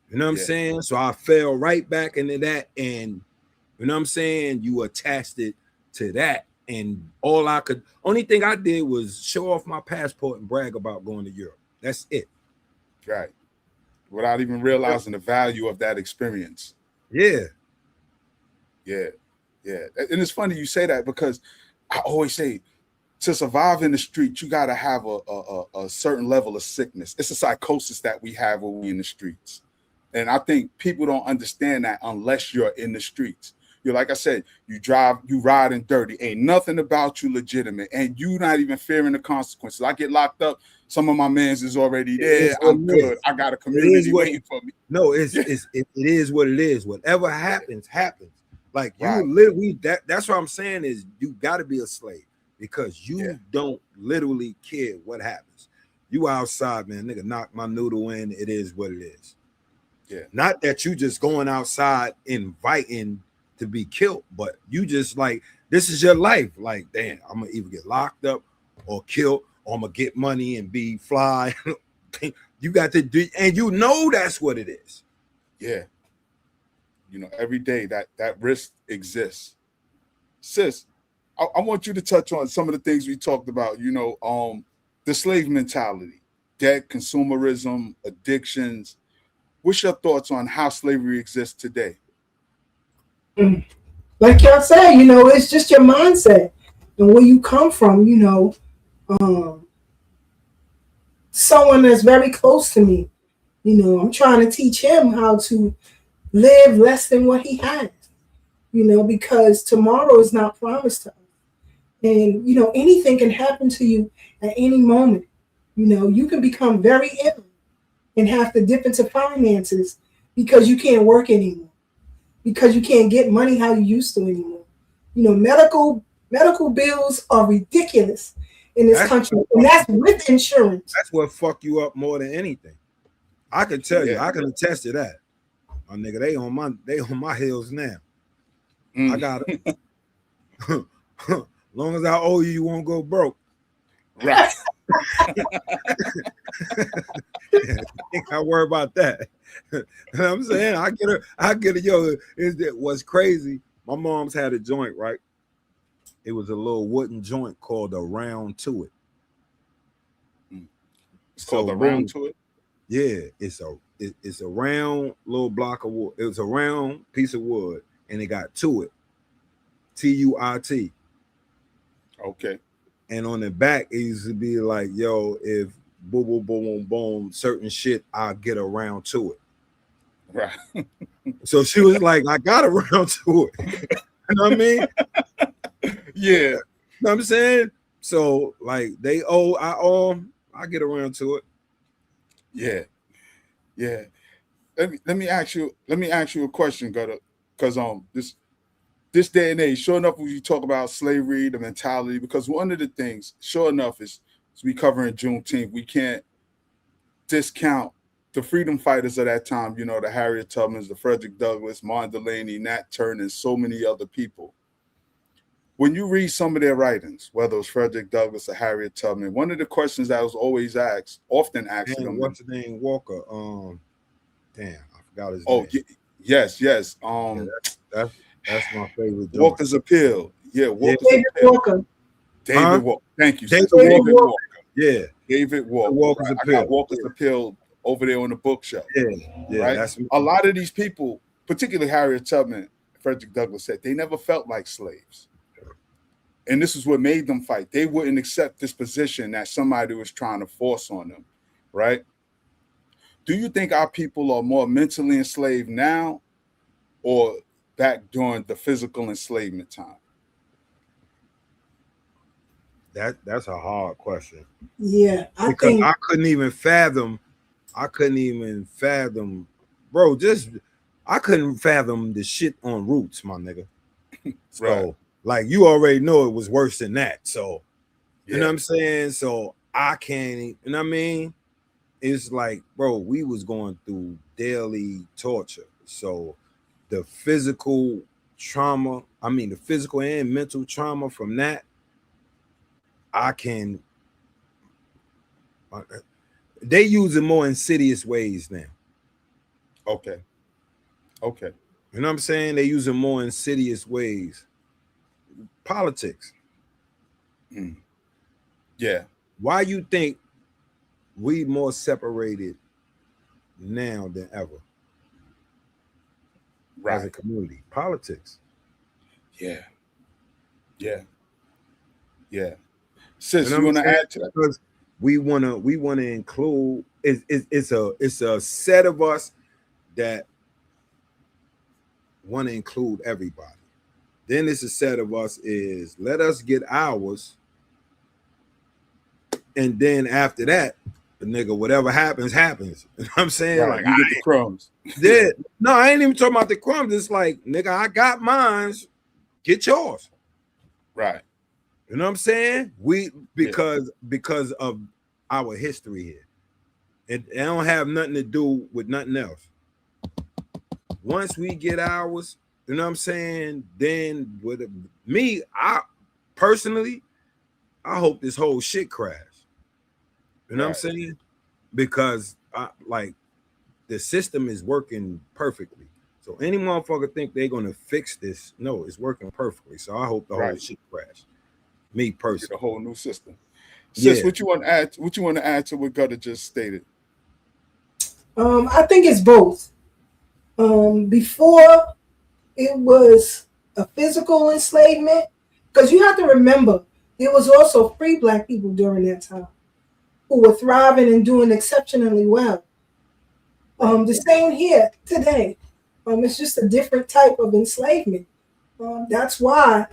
You know what I'm Yeah. saying? So I fell right back into that, and you know what I'm saying? You attached it to that. And only thing I did was show off my passport and brag about going to Europe. That's it. Right. Without even realizing the value of that experience. Yeah. Yeah. Yeah. And it's funny you say that because I always say to survive in the street, you got to have a certain level of sickness. It's a psychosis that we have when we in the streets. And I think people don't understand that unless you're in the streets. You're like I said, you riding dirty. Ain't nothing about you legitimate. And you not even fearing the consequences. I get locked up. Some of my mans is already It there. is what I'm it good. is. I got a It is community what waiting for me. no, Yeah. it is what it is. Whatever happens, happens. Like you Right. literally that's what I'm saying is you gotta be a slave because Yeah. you don't literally care what happens. You outside, man, nigga, knock my noodle in. It is what it is. Yeah. Not that you just going outside inviting to be killed, but you just like this is your life. Like, damn, I'm gonna either get locked up or killed, or I'm gonna get money and be fly. You got to do, and you know that's what it is. Yeah. Every day that risk exists. Sis, I want you to touch on some of the things we talked about, the slave mentality, debt, consumerism, addictions. What's your thoughts on how slavery exists today? Like y'all say, it's just your mindset and where you come from. Um, someone that's very close to me. I'm trying to teach him how to live less than what he has. Because tomorrow is not promised to us. And, anything can happen to you at any moment. You can become very ill and have to dip into finances because you can't work anymore, because you can't get money how you used to anymore. Medical bills are ridiculous in this That's country, and that's with insurance. what fuck you up more than anything. I can tell you, Yeah. I can attest to that. My nigga, they on my heels now. I Mm. got it. Long as I owe you, you won't go broke. Right. I worry about that. You know what I'm saying? I get it. Yo, is that what's crazy? My mom's had a joint, right? It was a little wooden joint called a round to it. Mm. It's called So the round boom, to it. yeah, it's a round little block of wood. It was a round piece of wood, and it got to it, TUIT. Okay. And on the back, it used to be like, yo, if boom, boom, boom, boom, boom, certain shit, I'll get around to it. Right. So she was like, I got around to it. You know what I mean? Yeah. You know what I'm saying? So like they owe, I get around to it. Yeah, yeah. Let me ask you a question, Gutta, because this day and age, sure enough, when you talk about slavery, the mentality, because one of the things, sure enough, is as we cover in Juneteenth, we can't discount the freedom fighters of that time, the Harriet Tubmans, the Frederick Douglass, Martin Delany, Nat Turner, and so many other people. When you read some of their writings, whether it was Frederick Douglass or Harriet Tubman, one of the questions that was always asked, often asked And them, what's the name? Walker. Damn, I forgot his oh, name. yes. Yeah, that's my favorite joint. Walker's Appeal. Yeah, Walker's David Appeal. Walker. David Walker. Thank you, David sis. David Walker. Walker. Yeah. David Walker. Walker's Right. I Appeal. got Walker's Appeal over there on the bookshelf. Yeah. Right. That's A lot of these people, particularly Harriet Tubman, Frederick Douglass, said they never felt like slaves. And this is what made them fight. They wouldn't accept this position that somebody was trying to force on them. Right. Do you think our people are more mentally enslaved now or back during the physical enslavement time? that's a hard question. Yeah, Because I couldn't even fathom, bro. I couldn't fathom the shit on Roots, my nigga. So Right. like you already know it was worse than that. So you know Yeah. what I'm saying? So I can't, you know what I mean? It's like, bro, we was going through daily torture. So the physical trauma, the physical and mental trauma from that, I can. They use it more insidious ways now. Okay. You know what I'm saying? They use it more insidious ways. Politics. Mm. Yeah. Why you think we more separated now than ever Right. as a community? Politics. Yeah. Sis, You know you what want I'm to saying? add to that? Because we wanna include. It's a set of us that want to include everybody. Then it's a set of us is let us get ours, and then after that, the nigga, whatever happens, happens. You know what I'm saying? Right. Like You get the crumbs. yeah. No, I ain't even talking about the crumbs. It's like, nigga, I got mine. Get yours. Right. You know what I'm saying? Because of our history here. It don't have nothing to do with nothing else. Once we get ours, you know what I'm saying? Then with me, I personally, I hope this whole shit crash. You know what I'm saying? Because the system is working perfectly. So any motherfucker think they're gonna fix this? No, it's working perfectly. So I hope the whole shit crash. Me personally, get a whole new system. Sis, what you want to add? What you want to add to what Gutta just stated? I think it's both. Before it was a physical enslavement, because you have to remember there was also free Black people during that time who were thriving and doing exceptionally well. The same here today. It's just a different type of enslavement. That's why,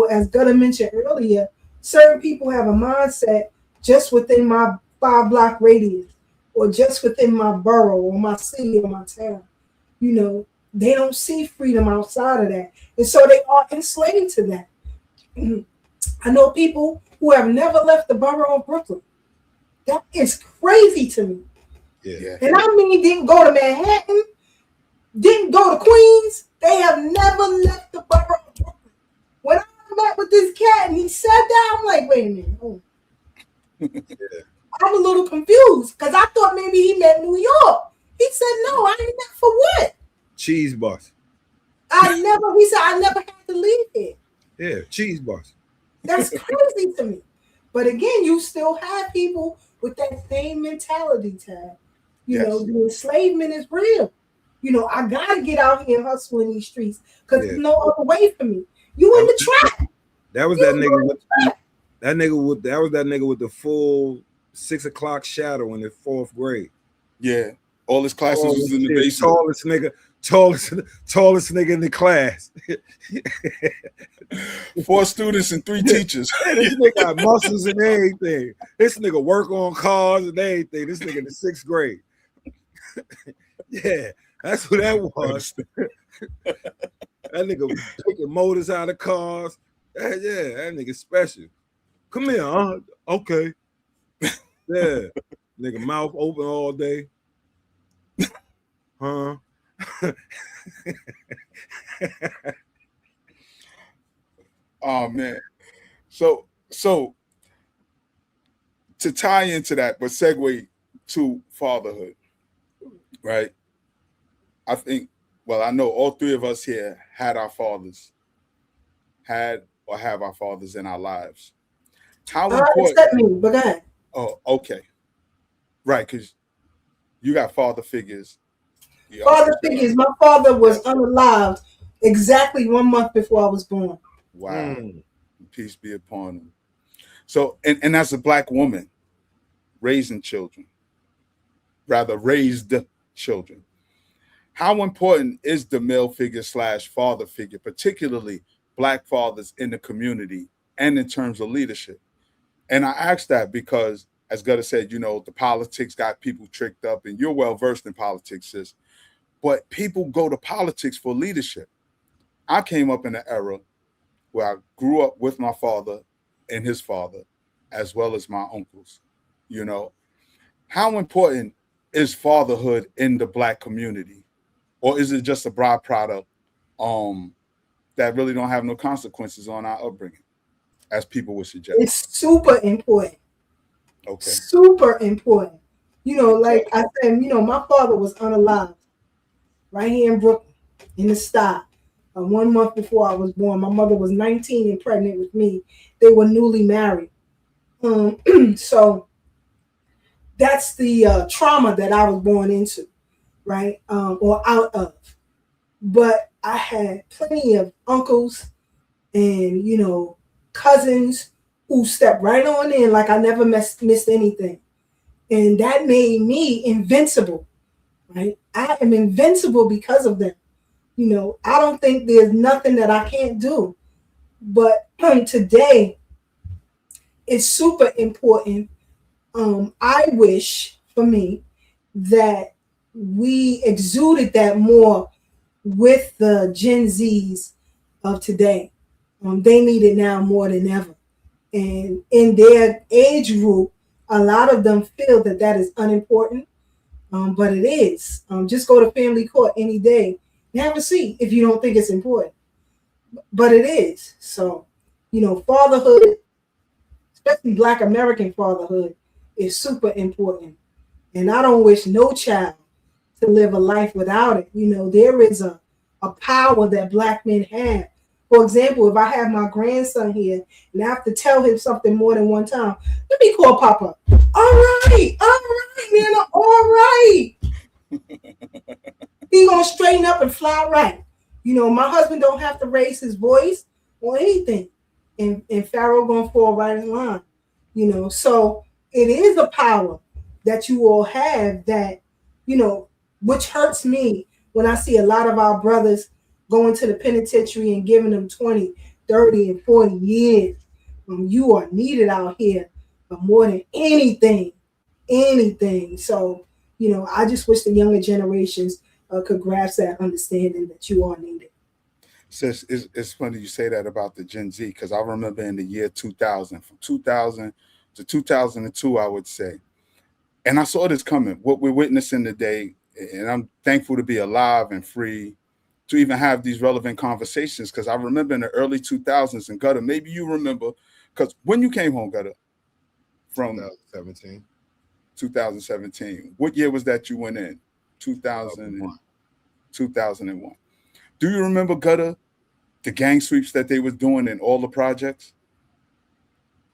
as Gutta mentioned earlier, certain people have a mindset just within my 5-block radius or just within my borough or my city or my town. They don't see freedom outside of that. And so they are enslaved to that. I know people who have never left the borough of Brooklyn. That is crazy to me. Yeah. And I mean, didn't go to Manhattan, didn't go to Queens. They have never left the borough of Brooklyn. When I met with this cat and he said that, I'm like, wait a minute. Oh. Yeah. I'm a little confused because I thought maybe he meant New York. He said, no, I ain't left for what? Cheese bus. He said, I never had to leave it. Yeah, cheese bus. That's crazy to me. But again, you still have people with that same mentality, Tab. The enslavement is real. I gotta get out here and hustle in these streets because there's no other way for me. You in the trap. That was that nigga with the full 6 o'clock shadow in the 4th grade. Yeah. All his classes was in the basement. Tallest nigga. tallest nigga in the class. 4 students and 3 teachers. Man, this nigga got muscles and everything. This nigga work on cars and everything. This nigga in the 6th grade. Yeah, that's what that was. That nigga taking motors out of cars. Yeah, that nigga special. Come here, huh? Okay. Yeah. Nigga mouth open all day. Huh? Oh man. So to tie into that, but segue to fatherhood, right? I think, well, I know all 3 of us here had our fathers, had or have our fathers in our lives. How important? Except me, but go ahead. Oh, okay, right, because you got father figures. Your Father uncles, your figures. My father was yes. unalived exactly 1 month before I was born. Wow, peace be upon them. So, and as a Black woman raising children, rather raised children, how important is the male figure / father figure, particularly Black fathers in the community and in terms of leadership? And I ask that because, as Gutta said, the politics got people tricked up, and you're well versed in politics, sis. But people go to politics for leadership. I came up in an era where I grew up with my father and his father, as well as my uncles. You know, how important is fatherhood in the Black community? Or is it just a byproduct that really don't have no consequences on our upbringing, as people would suggest? It's super important. Okay. Super important. So, Like I said, my father was unalived right here in Brooklyn, in the style. 1 month before I was born. My mother was 19 and pregnant with me. They were newly married. So that's the trauma that I was born into, right? Or out of. But I had plenty of uncles and, cousins who stepped right on in like I never missed anything. And that made me invincible, right? I am invincible because of them. I don't think there's nothing that I can't do. But today, it's super important. I wish for me that we exuded that more with the Gen Zs of today. They need it now more than ever. And in their age group, a lot of them feel that that is unimportant, but it is. Just go to family court any day and have a seat if you don't think it's important. But it is. So, fatherhood, especially Black American fatherhood, is super important. And I don't wish no child to live a life without it. There is a power that Black men have. For example, if I have my grandson here and I have to tell him something more than one time, let me call Papa. All right, Nana, all right. He gonna straighten up and fly right. My husband don't have to raise his voice or anything. And Pharaoh gonna fall right in line. So it is a power that you all have that, which hurts me when I see a lot of our brothers going to the penitentiary and giving them 20, 30, and 40 years. You are needed out here more than anything. Anything. So, I just wish the younger generations could grasp that understanding that you are needed. sis, it's funny you say that about the Gen Z, because I remember in the year 2000, from 2000 to 2002, I would say, and I saw this coming, what we're witnessing today, and I'm thankful to be alive and free to even have these relevant conversations, because I remember in the early 2000s, and Gutta, maybe you remember, because when you came home, Gutta, from 2017. 2017, what year was that you went in? 2000, 2001. Do you remember, Gutta, the gang sweeps that they was doing in all the projects?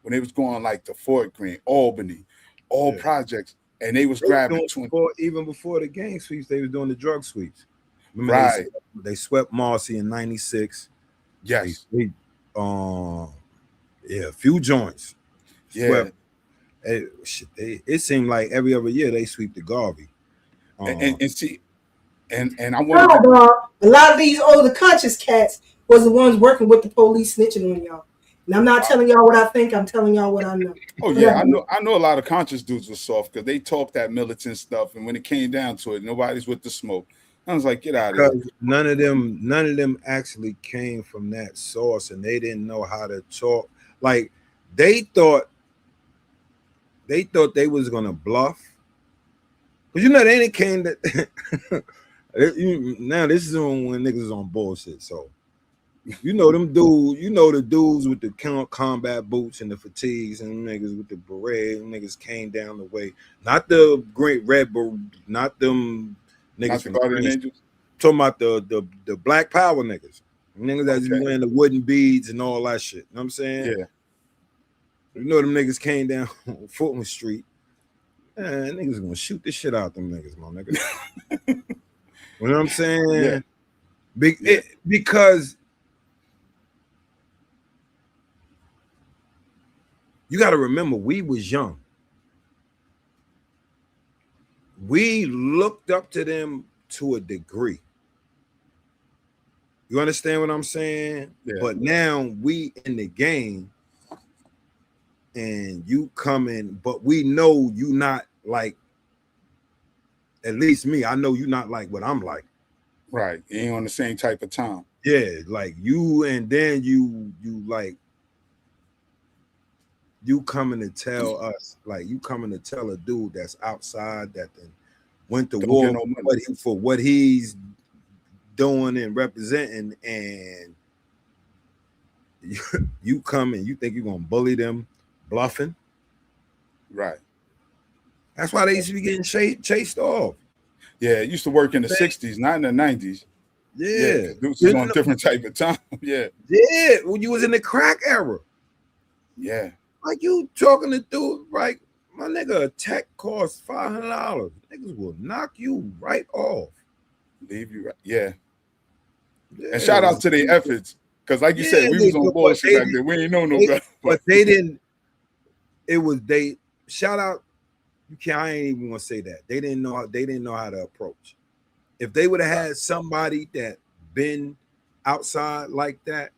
When they was going like to Fort Greene, Albany, all projects, and they was grabbing 20. Even before the gang sweeps, they was doing the drug sweeps. Remember Right. they swept Marcy in '96. Yes. Yeah, a few joints. Yeah. Swept. It seemed like every other year they sweep the Garvey. And see, And I No, wanted to. dog. A lot of these older conscious cats was the ones working with the police snitching on y'all. And I'm not telling y'all what I think. I'm telling y'all what I know. Oh What I yeah, I do. know. I know a lot of conscious dudes were soft because they talk that militant stuff, and when it came down to it, nobody's with the smoke. I was like, get out of here. Because none of them actually came from that source, and they didn't know how to talk. Like they thought they was gonna bluff. Because they ain't came that now this is when niggas is on bullshit. So them dudes, the dudes with the combat boots and the fatigues, and niggas with the beret, and niggas came down the way. Not the great red, not them niggas Not the from the guardian Green. angels. Talking about the black power niggas that be Okay. wearing the wooden beads and all that shit. You know what I'm saying? Yeah. Them niggas came down Fulton Street. Man, niggas gonna shoot the shit out them niggas, my nigga. You know what I'm saying? Yeah. Yeah. Because you got to remember, we was young. We looked up to them to a degree. You understand what I'm saying? Yeah. But now we in the game, and you coming, but we know you not like. At least me, I know you not like what I'm like. Right. You ain't on the same type of time. Yeah, like you, and then you like you coming to tell us, like you coming to tell a dude that's outside that then went to Don't get war no money. for what he's doing and representing, and you come and you think you're gonna bully them, bluffing. Right. That's why they used to be getting chased off. Yeah. It used to work in the 60s, not in the 90s. Yeah. Yeah, Because dudes was on a different type of time. Yeah. yeah. When you was in the crack era, Yeah. like you talking to dude, right? My nigga, a tech costs $500. Niggas will knock you right off. Leave you right. Yeah. Yeah, And shout out to their efforts. Because like you said, we was on bullshit back then. We ain't know no better. But they didn't. It was they. Shout out. You can't. I ain't even gonna say that. They didn't know how. They didn't know how to approach. If they would have had somebody that been outside like that,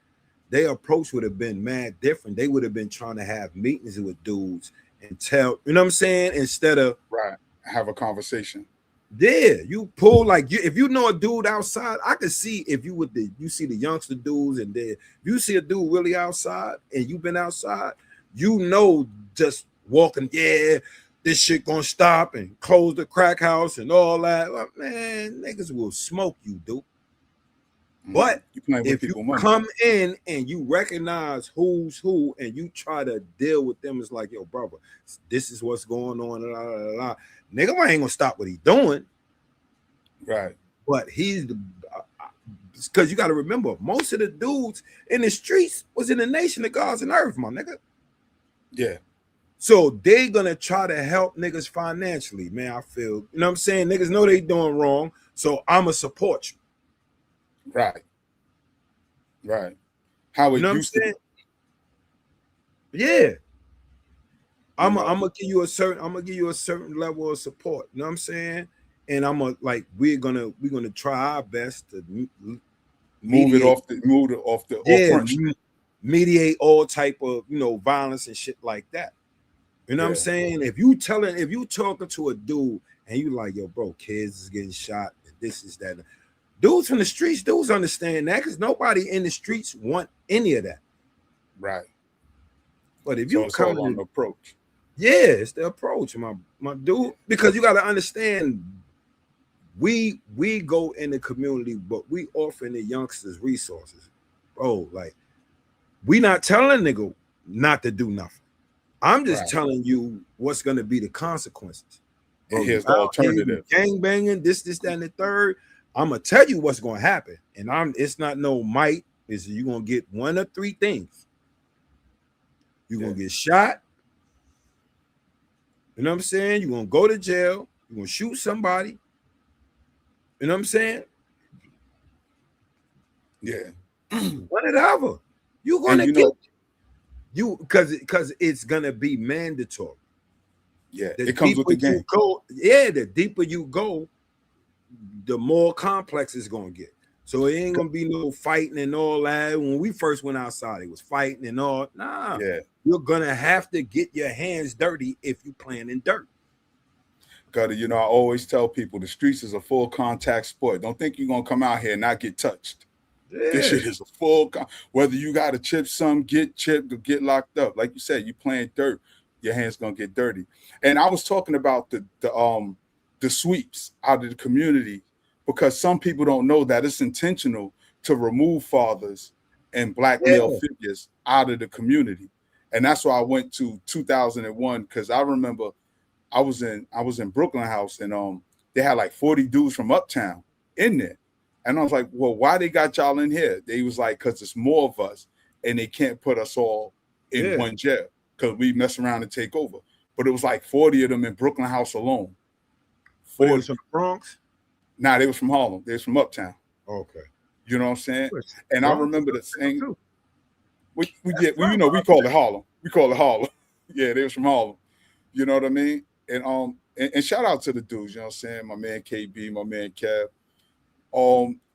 their approach would have been mad different. They would have been trying to have meetings with dudes and tell. You know what I'm saying? Instead of Right. Have a conversation. yeah, you pull like you if you know a dude outside, I could see if you with the you see the youngster dudes, and then if you see a dude really outside and you've been outside, just walking, yeah, this shit gonna stop and close the crack house and all that. Like, man, niggas will smoke you, dude. But you playing with if you people money. come in and you recognize who's who and you try to deal with them, it's like, yo, brother, this is what's going on. Blah, blah, blah. Nigga ain't gonna stop what he doing. Right. But he's the because you got to remember, most of the dudes in the streets was in the nation of God's and earth, my nigga. Yeah. So they gonna try to help niggas financially, man. I feel, you know what I'm saying? Niggas know they doing wrong, so I'ma support you. Right. Right. How it You know what I'm used to saying? be. Yeah. I'm know? gonna give you a certain level of support. You know what I'm saying? And we're gonna try our best to Move it off front street. mediate all type of violence and shit like that. You know what I'm Yeah. saying? If you talking to a dude and you like, yo, bro, kids is getting shot, and this is that. Dudes from the streets, dudes understand that because nobody in the streets want any of that. Right. But if So you it's come all on the approach. yeah, it's the approach, my dude. Because you got to understand, we go in the community, but we offer the youngsters resources. Bro, like we not telling nigga not to do nothing. I'm just telling you what's gonna be the consequences. Bro, And here's the alternative. Gang banging, this, that, and the third. I'm gonna tell you what's gonna happen, and it's not no might. Is you gonna get one of three things. You're gonna get shot. You know what I'm saying? You're gonna go to jail. You're gonna shoot somebody. You know what I'm saying? Yeah. Whatever. You're gonna And get you because it's gonna be mandatory. Yeah, The it comes with the game. the deeper you go, the more complex it's gonna get. So it ain't gonna be no fighting and all that. When we first went outside, it was fighting and all. Nah, Yeah. you're gonna have to get your hands dirty if you playing in dirt. Gutta, I always tell people the streets is a full contact sport. Don't think you're gonna come out here and not get touched. This Yeah, shit is a whether you got to chip some, get chipped, or get locked up. Like you said, you playing dirt, your hands gonna get dirty. And I was talking about the sweeps out of the community because some people don't know that it's intentional to remove fathers and black male yeah, figures out of the community. And that's why I went to 2001 because I remember I was in Brooklyn House and they had like 40 dudes from uptown in there. And I was like, well, why they got y'all in here? They was like, because it's more of us and they can't put us all in yeah. one jail because we mess around and take over. But it was like 40 of them in Brooklyn House alone. But it 40. was from the Bronx. Nah, they was from Harlem. They was from uptown. Okay. You know what I'm saying? Which, And I Bronx remember the is uptown thing. too. We That's get, fine. we call it Harlem. We call it Harlem. Yeah, they was from Harlem. You know what I mean? And shout out to the dudes, you know what I'm saying? My man KB, my man Kev.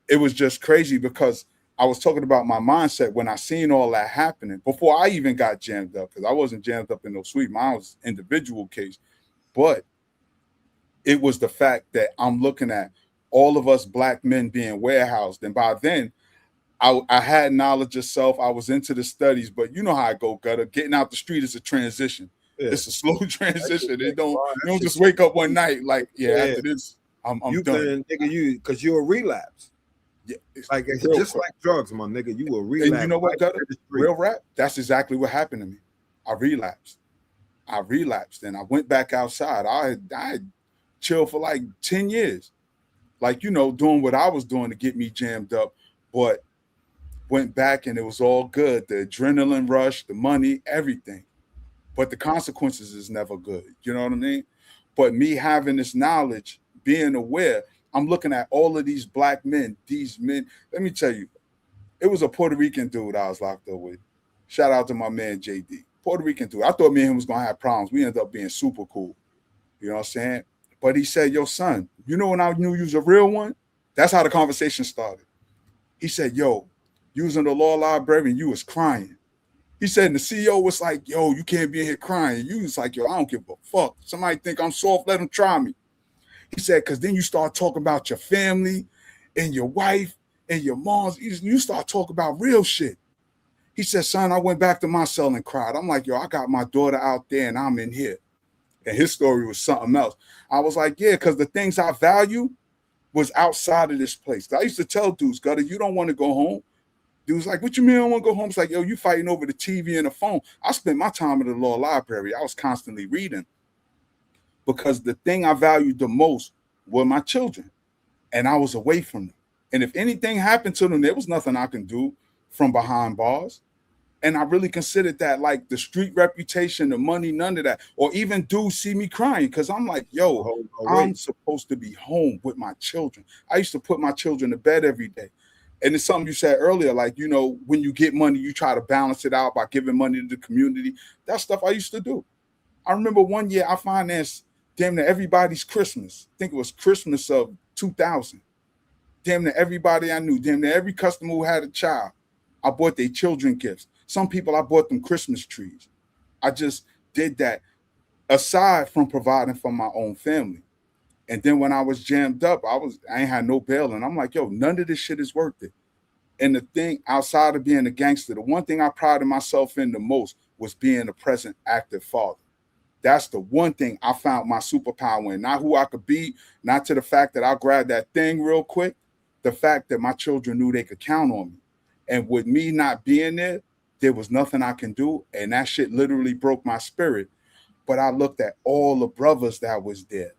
It was just crazy because I was talking about my mindset when I seen all that happening before I even got jammed up, because I wasn't jammed up in no suite. Mine was individual case. But it was the fact that I'm looking at all of us black men being warehoused. And by then, I had knowledge of self. I was into the studies, but you know how I go, Gutter. Getting out the street is a transition. Yeah. It's a slow That shit transition. take a while. You That don't shit just wake up one take- night like, yeah, Yeah. after this, I'm You done. can, nigga, you because you're a relapse. Yeah, it's Like it's real just quick. like drugs, my nigga. You a And relapse. you know what, right Gutter? in the street. Real rap. That's exactly what happened to me. I relapsed. And I went back outside. I had chilled for like 10 years, like doing what I was doing to get me jammed up, but went back and it was all good. The adrenaline rush, the money, everything. But the consequences is never good. You know what I mean? But me having this knowledge, being aware, I'm looking at all of these black men, these men. Let me tell you, it was a Puerto Rican dude I was locked up with. Shout out to my man JD. Puerto Rican dude. I thought me and him was gonna have problems. We ended up being super cool. You know what I'm saying? But he said, yo, son, when I knew you was a real one? That's how the conversation started. He said, yo, you was in the law library and you was crying. He said, and the CEO was like, yo, you can't be in here crying. You was like, yo, I don't give a fuck. Somebody think I'm soft, let them try me. He said, because then you start talking about your family and your wife and your moms. You start talking about real shit. He said, son, I went back to my cell and cried. I'm like, yo, I got my daughter out there and I'm in here. And his story was something else. I was like, yeah, because the things I value was outside of this place. I used to tell dudes, Gutter, you don't want to go home. Dude's like, what you mean I don't want to go home? It's like, yo, you fighting over the TV and the phone. I spent my time in the law library. I was constantly reading because the thing I valued the most were my children. And I was away from them. And if anything happened to them, there was nothing I can do from behind bars. And I really considered that like the street reputation, the money, none of that. Or even dudes see me crying because I'm like, yo, I'm supposed to be home with my children. I used to put my children to bed every day. And it's something you said earlier, like, when you get money, you try to balance it out by giving money to the community. That stuff I used to do. I remember one year I financed damn near everybody's Christmas. I think it was Christmas of 2000. Damn near everybody I knew, damn near every customer who had a child, I bought their children gifts. Some people I bought them Christmas trees. I just did that aside from providing for my own family. And then when I was jammed up, I ain't had no bail. And I'm like, yo, none of this shit is worth it. And the thing outside of being a gangster, the one thing I prided myself in the most was being a present, active father. That's the one thing I found my superpower in. Not who I could be, not to the fact that I'll grab that thing real quick, the fact that my children knew they could count on me. And with me not being there was nothing I can do. And that shit literally broke my spirit. But I looked at all the brothers that was there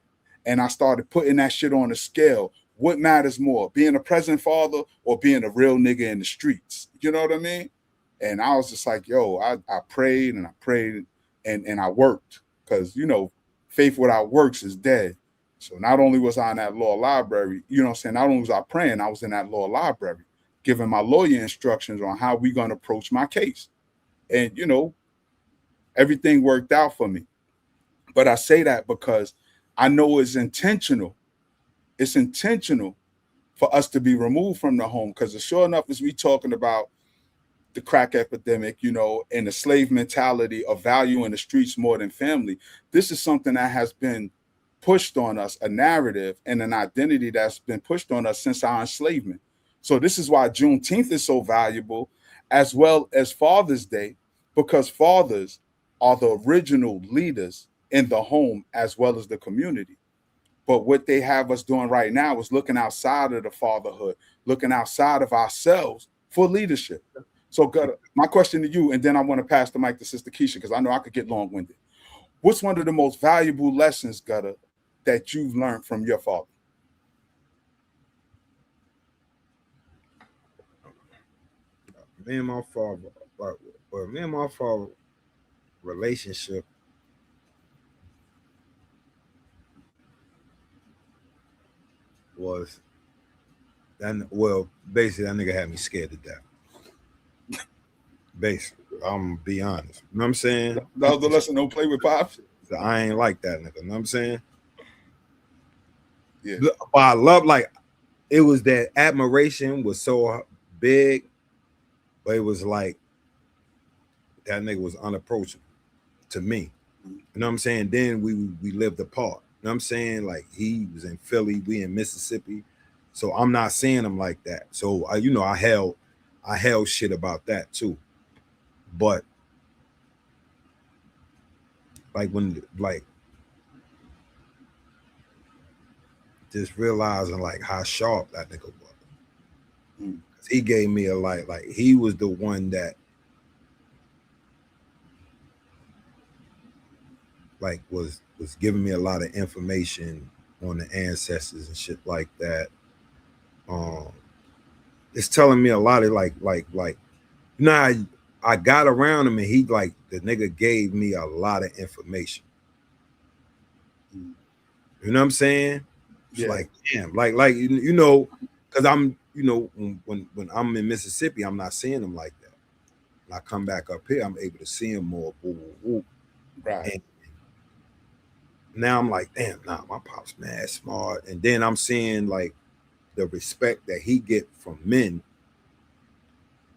and I started putting that shit on a scale. What matters more, being a present father or being a real nigga in the streets? You know what I mean? And I was just like, yo, I prayed and I prayed and I worked because, faith without works is dead. So not only was I in that law library, you know what I'm saying? Not only was I praying, I was in that law library giving my lawyer instructions on how we going to approach my case. And, everything worked out for me. But I say that because I know it's intentional it's intentional for us to be removed from the home, because sure enough, as we talking about the crack epidemic, and the slave mentality of value in the streets more than family, this is something that has been pushed on us, a narrative and an identity that's been pushed on us since our enslavement. So this is why Juneteenth is so valuable, as well as Father's Day, because fathers are the original leaders in the home as well as the community. But what they have us doing right now is looking outside of the fatherhood, looking outside of ourselves for leadership. So, my question to you, and then I want to pass the mic to Sister Keisha, because I know I could get long-winded. What's one of the most valuable lessons, Gutta, that you've learned from your father? Me and my father, me and my father relationship was basically that nigga had me scared to death. Basically, I'm gonna be honest. You know what I'm saying? That was the lesson, don't play with pops. So I ain't like that nigga. You know what I'm saying? Yeah. But I love, like, it was that admiration was so big, but it was like that nigga was unapproachable to me. You know what I'm saying? Then we lived apart. You know what I'm saying? Like, he was in Philly, we in Mississippi. So I'm not seeing him like that. So I held shit about that too. But like just realizing like how sharp that nigga was. He gave me a light. Like, he was the one that like was giving me a lot of information on the ancestors and shit like that. It's telling me a lot of like I got around him, and he, like, the nigga gave me a lot of information. You know what I'm saying? It's like, damn, like because I'm, when I'm in Mississippi, I'm not seeing him like that. When I come back up here, I'm able to see him more. Right. And now I'm like, damn, nah, my pop's mad smart. And then I'm seeing like the respect that he get from men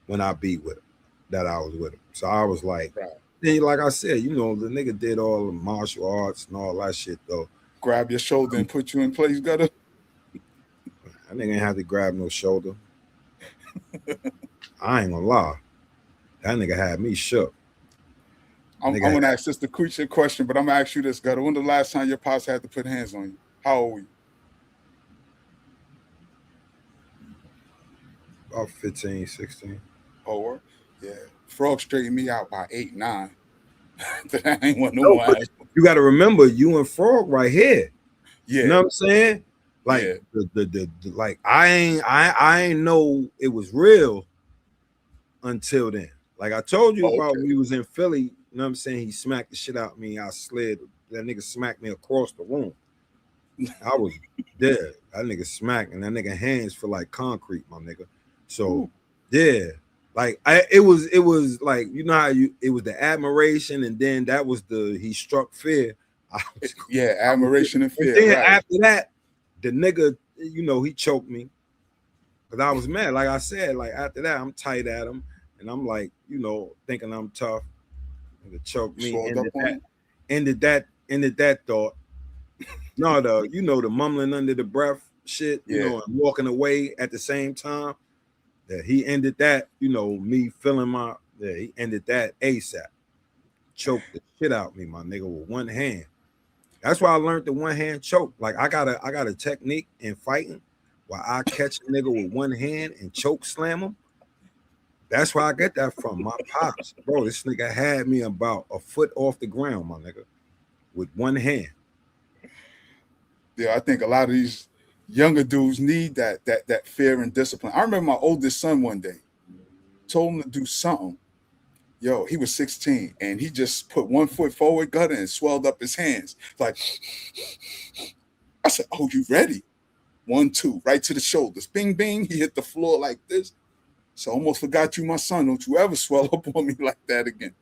when I be with him, that I was with him. So I was like, then, like I said, the nigga did all the martial arts and all that shit, though. Grab your shoulder and put you in place, Gutta. That nigga ain't have to grab no shoulder. I ain't gonna lie. That nigga had me shook. I'm gonna ask Sister Keisha a question, but I'm gonna ask you this, Gutta. When the last time your pops had to put hands on you? How old were you? About 15, 16. Oh, yeah. Frog straightened me out by 8, 9. I ain't want no more ass. You got to remember, you and Frog right here. Yeah. You know what I'm saying? Like, the like, I ain't know it was real until then. Like I told you about when we was in Philly, you know what I'm saying? He smacked the shit out of me. I slid. That nigga smacked me across the room. I was dead. That nigga smacked, and that nigga hands feel like concrete, my nigga. So yeah, like it was like, how it was the admiration, and then that was he struck fear. Admiration and fear. And then right. After that, the nigga, he choked me because I was mad. Like I said, like after that, I'm tight at him, and I'm like, thinking I'm tough. Nigga choked me. Ended that thought. No, the mumbling under the breath shit, and walking away at the same time. That he ended that, me feeling he ended that ASAP. Choked the shit out of me, my nigga, with one hand. That's why I learned the one hand choke. Like I got a technique in fighting where I catch a nigga with one hand and choke slam him. That's where I get that from. My pops, bro. This nigga had me about a foot off the ground, my nigga, with one hand. Yeah, I think a lot of these younger dudes need that fear and discipline. I remember my oldest son one day told him to do something. Yo, he was 16 and he just put one foot forward, Gutta, and swelled up his hands. Like, I said, "Oh, you ready?" 1, 2, right to the shoulders. Bing, bing. He hit the floor like this. So I almost forgot you, my son. Don't you ever swell up on me like that again.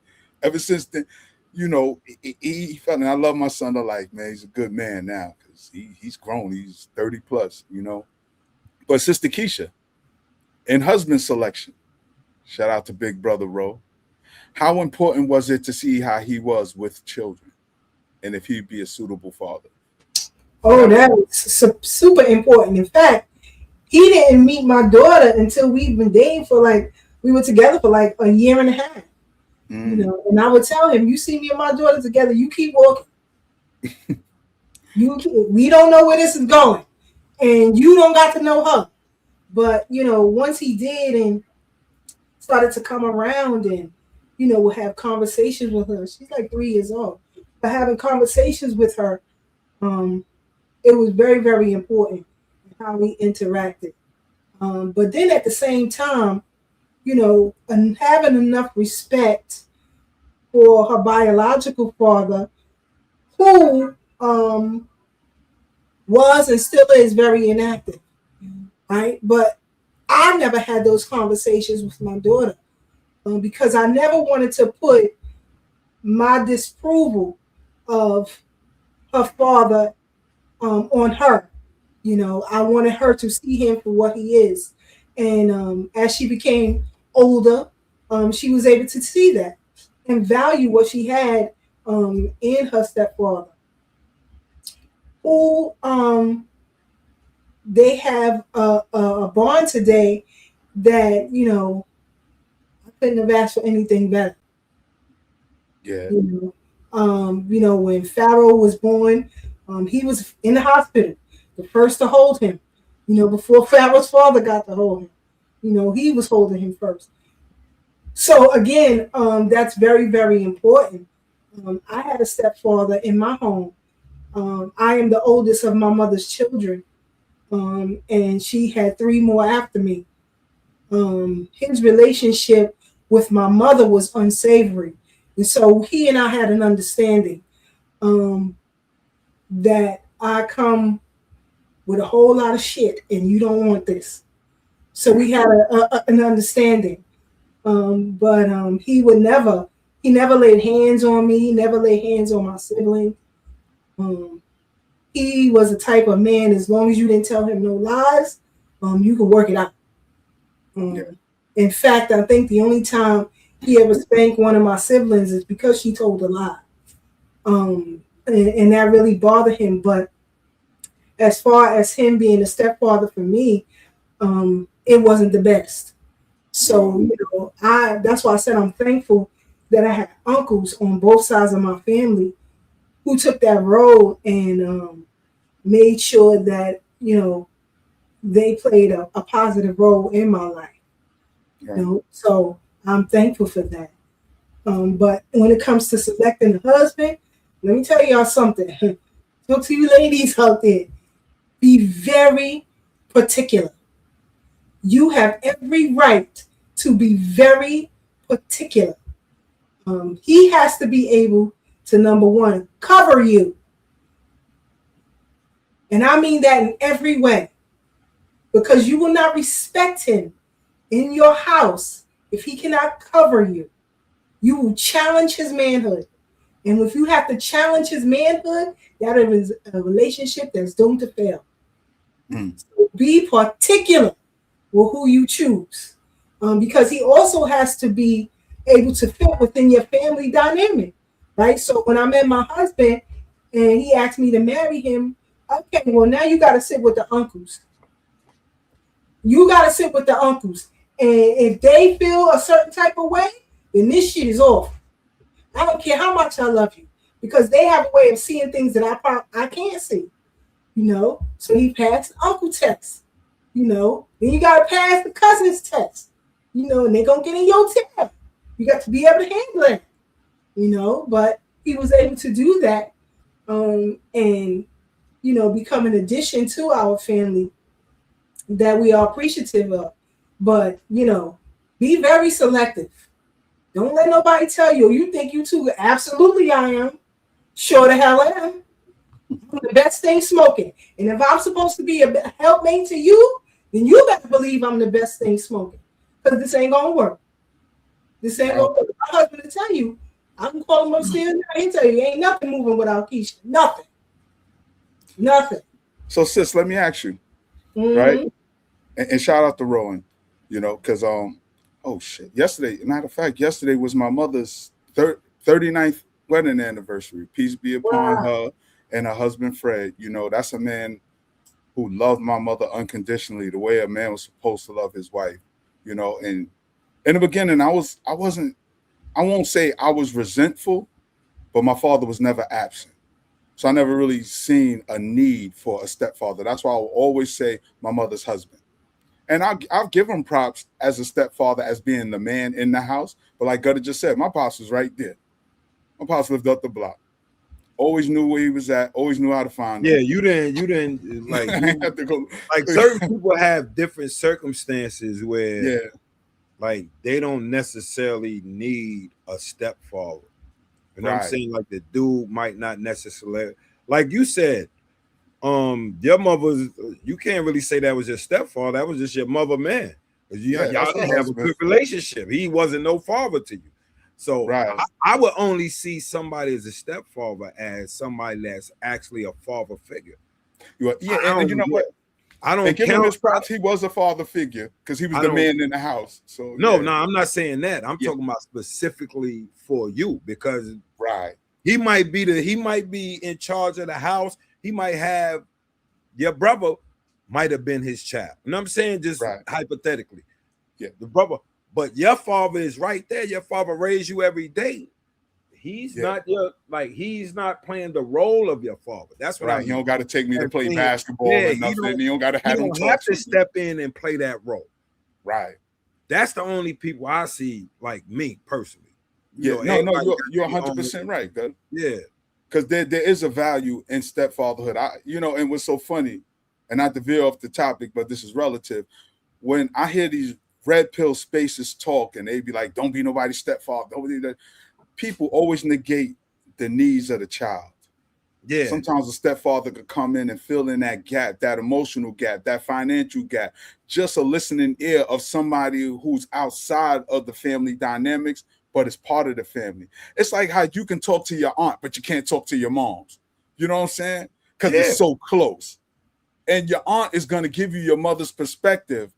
Ever since then, he felt, and I love my son to life, man. He's a good man now because he's grown. He's 30 plus. But Sister Keisha, in husband selection, shout out to Big Brother Ro. How important was it to see how he was with children and if he'd be a suitable father? Oh, That was that is super important. In fact, he didn't meet my daughter until we've been dating for like, we were together for like a year and a half. mm, And I would tell him, you see me and my daughter together, you keep walking. We don't know where this is going, and you don't got to know her. But once he did and started to come around, and we'll have conversations with her. She's like 3 years old, but having conversations with her, it was very, very important how we interacted. But then at the same time, and having enough respect for her biological father, who was and still is very inactive, right? But I never had those conversations with my daughter because I never wanted to put my disapproval of her father on her. I wanted her to see him for what he is. And as she became older, she was able to see that and value what she had in her stepfather, who they have a bond today that I couldn't have asked for anything better. yeah, When Pharaoh was born, he was in the hospital, the first to hold him. Before Pharaoh's father got to hold him, he was holding him first. So again, that's very, very important. I had a stepfather in my home. I am the oldest of my mother's children, and she had three more after me. His relationship with my mother was unsavory. And so he and I had an understanding that I come with a whole lot of shit and you don't want this. So we had an understanding. But he never laid hands on me. He never laid hands on my sibling. He was a type of man, as long as you didn't tell him no lies, you could work it out. yeah, In fact, I think the only time he ever spanked one of my siblings is because she told a lie. And that really bothered him. But as far as him being a stepfather for me, it wasn't the best. wow, So, that's why I said I'm thankful that I had uncles on both sides of my family who took that role and made sure that, they played a positive role in my life. right. So I'm thankful for that. But when it comes to selecting a husband, let me tell y'all something. Talk to you ladies out there. Be very particular. You have every right to be very particular. He has to be able to, number one, cover you. And I mean that in every way. Because you will not respect him in your house if he cannot cover you. You will challenge his manhood. And if you have to challenge his manhood, that is a relationship that's doomed to fail. Mm, So be particular with who you choose. Because he also has to be able to fit within your family dynamic, right? So when I met my husband and he asked me to marry him, okay, well, now you got to sit with the uncles. You got to sit with the uncles. And if they feel a certain type of way, then this shit is off. I don't care how much I love you, because they have a way of seeing things that I can't see. So he passed the uncle test. Then you gotta pass the cousins test. And they gonna get in your tail. You got to be able to handle it. But he was able to do that, and become an addition to our family that we are appreciative of. But be very selective. Don't let nobody tell you, you think you too. Absolutely, I am. Sure the hell am. I'm the best thing smoking. And if I'm supposed to be a helpmate to you, then you better believe I'm the best thing smoking. Because this ain't going to work. This ain't wow, going to work. My husband will tell you, I can call him upstairs now. He tell you ain't nothing moving without Keisha. Nothing. Nothing. So, sis, let me ask you, right? Mm-hmm. And shout out to Rowan, because oh shit, yesterday, matter of fact, yesterday was my mother's 39th wedding anniversary. Peace be upon Wow. her and her husband Fred. That's a man who loved my mother unconditionally, the way a man was supposed to love his wife. And in the beginning, I won't say I was resentful, but my father was never absent. So I never really seen a need for a stepfather. That's why I will always say my mother's husband. And I'll give him props as a stepfather, as being the man in the house. But like Gutta just said, my pops was right there. My pops lived up the block. Always knew where he was at. Always knew how to find Yeah, him. you didn't like I you had to go. like certain people have different circumstances where Yeah, like they don't necessarily need a stepfather. You know what I'm right. saying? Like the dude might not necessarily, like you said, your mother's, you can't really say that was your stepfather. That was just your mother, man. Yeah, Y'all that's her didn't have a husband. good relationship. He wasn't no father to you. So Right. I would only see somebody as a stepfather as somebody that's actually a father figure. Yeah, I and you don't, know what? I And don't give him count. his props. He was a father figure because he was I the don't. man in the house. So No, yeah, no, I'm not saying that. I'm yeah, talking about specifically for you because right, he might be in charge of the house. He might have your brother might have been his child. You know what I'm saying? Just right. hypothetically. Yeah, The brother, but your father is right there. Your father raised you every day. He's yeah, not he's not playing the role of your father. That's what I right. He mean. don't got to take me to And play saying, basketball yeah, or nothing. He don't got to he have them don't have talks to with me. step in and play that role. Right. That's the only people I see, like me personally. Yeah. No, no. Everybody You're got their own. 100% right. Good. Yeah, Because there is a value in stepfatherhood. And what's so funny, and not to veer off the topic, but this is relative. When I hear these red pill spaces talk, and they be like, "Don't be nobody's stepfather," don't be that. People always negate the needs of the child. yeah. Sometimes a stepfather could come in and fill in that gap, that emotional gap, that financial gap, just a listening ear of somebody who's outside of the family dynamics, but is part of the family. It's like how you can talk to your aunt, but you can't talk to your moms. You know what I'm saying? Because Yeah. it's so close. And your aunt is going to give you your mother's perspective,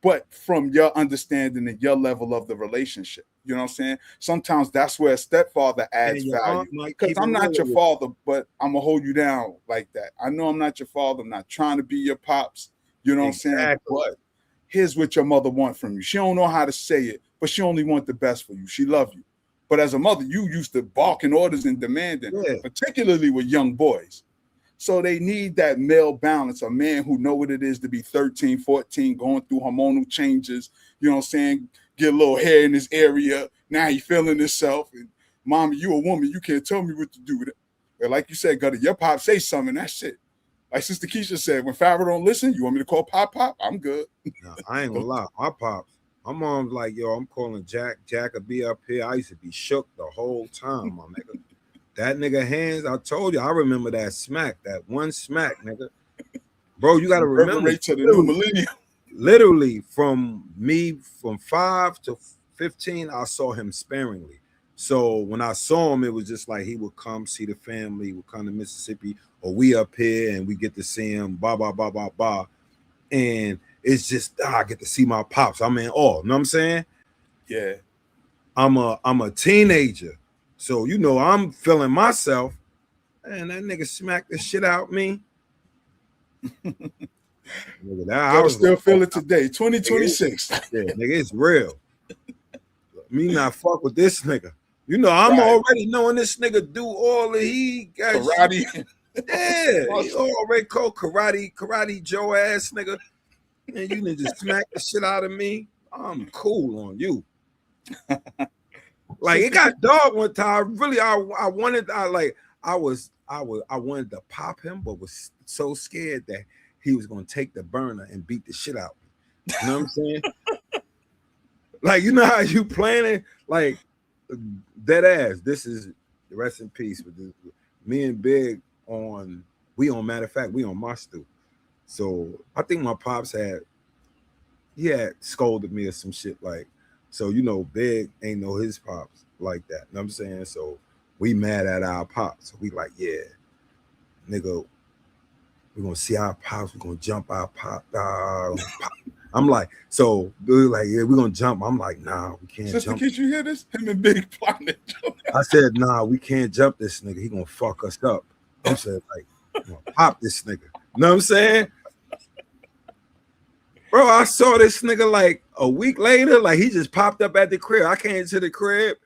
but from your understanding and your level of the relationship. You know what I'm saying? Sometimes that's where a stepfather adds And your aunt value. might Because keep it I'm real not your with father, but I'm gonna hold you down like that. I know I'm not your father. I'm not trying to be your pops. You know you. what I'm saying? Exactly. But here's what your mother wants from you. She don't know how to say it, but she only want the best for you. She love you. But as a mother, you used to barking orders and demanding, Yeah. particularly with young boys. So they need that male balance, a man who know what it is to be 13, 14, going through hormonal changes, you know what I'm saying? Get a little hair in his area. Now he feeling himself. And mommy, you a woman, you can't tell me what to do with it. But like you said, Gutta, your pop say something, that's it. Like Sister Keisha said, when Farrah don't listen, you want me to call Pop? I'm good. No, I ain't gonna lie. My pops, my mom's like, yo, I'm calling Jack. Jack will be up here. I used to be shook the whole time, my nigga. That nigga hands, I told you, I remember that smack, that one smack, nigga. Bro, you gotta remember, Reverberate to the new millennium. literally from me from 5 to 15, I saw him sparingly. So when I saw him, it was just like he would come see the family, would come to Mississippi, or we up here and we get to see him, blah, blah, blah, blah, blah. And it's just I get to see my pops. I'm in awe. You know what I'm saying? Yeah. I'm a teenager. So I'm feeling myself. And that nigga smacked the shit out me. Nigga, I Gotta was like, still oh, feel it today, nigga, 2026. yeah, nigga, it's real. Me not fuck with this nigga. I'm Right. already knowing this nigga do all that he got. Karate. Yeah, he already called karate Joe ass nigga. And you need to smack the shit out of me. I'm cool on you. Like it got dark one time. Really, I wanted I wanted to pop him, but was so scared that he was gonna take the burner and beat the shit out. You know what I'm saying? Like how you planning, like dead ass. This is the rest in peace with this, me and Big on. We on matter of fact, we on my stoop. So I think my pops had scolded me or some shit like, So you know, Big ain't know his pops like that. You know what I'm saying? So we mad at our pops. So we like, yeah, nigga, we're gonna see our pops, we're gonna jump our pop. I'm like, so dude, like, yeah, we're gonna jump. I'm like, nah, we can't Sister jump. Keisha, you hear this? Him and Big plotting. I said, nah, we can't jump this nigga. He gonna fuck us up. I'm saying, like, I'm gonna pop this nigga. You know what I'm saying? Bro, I saw this nigga like a week later. Like, he just popped up at the crib. I came to the crib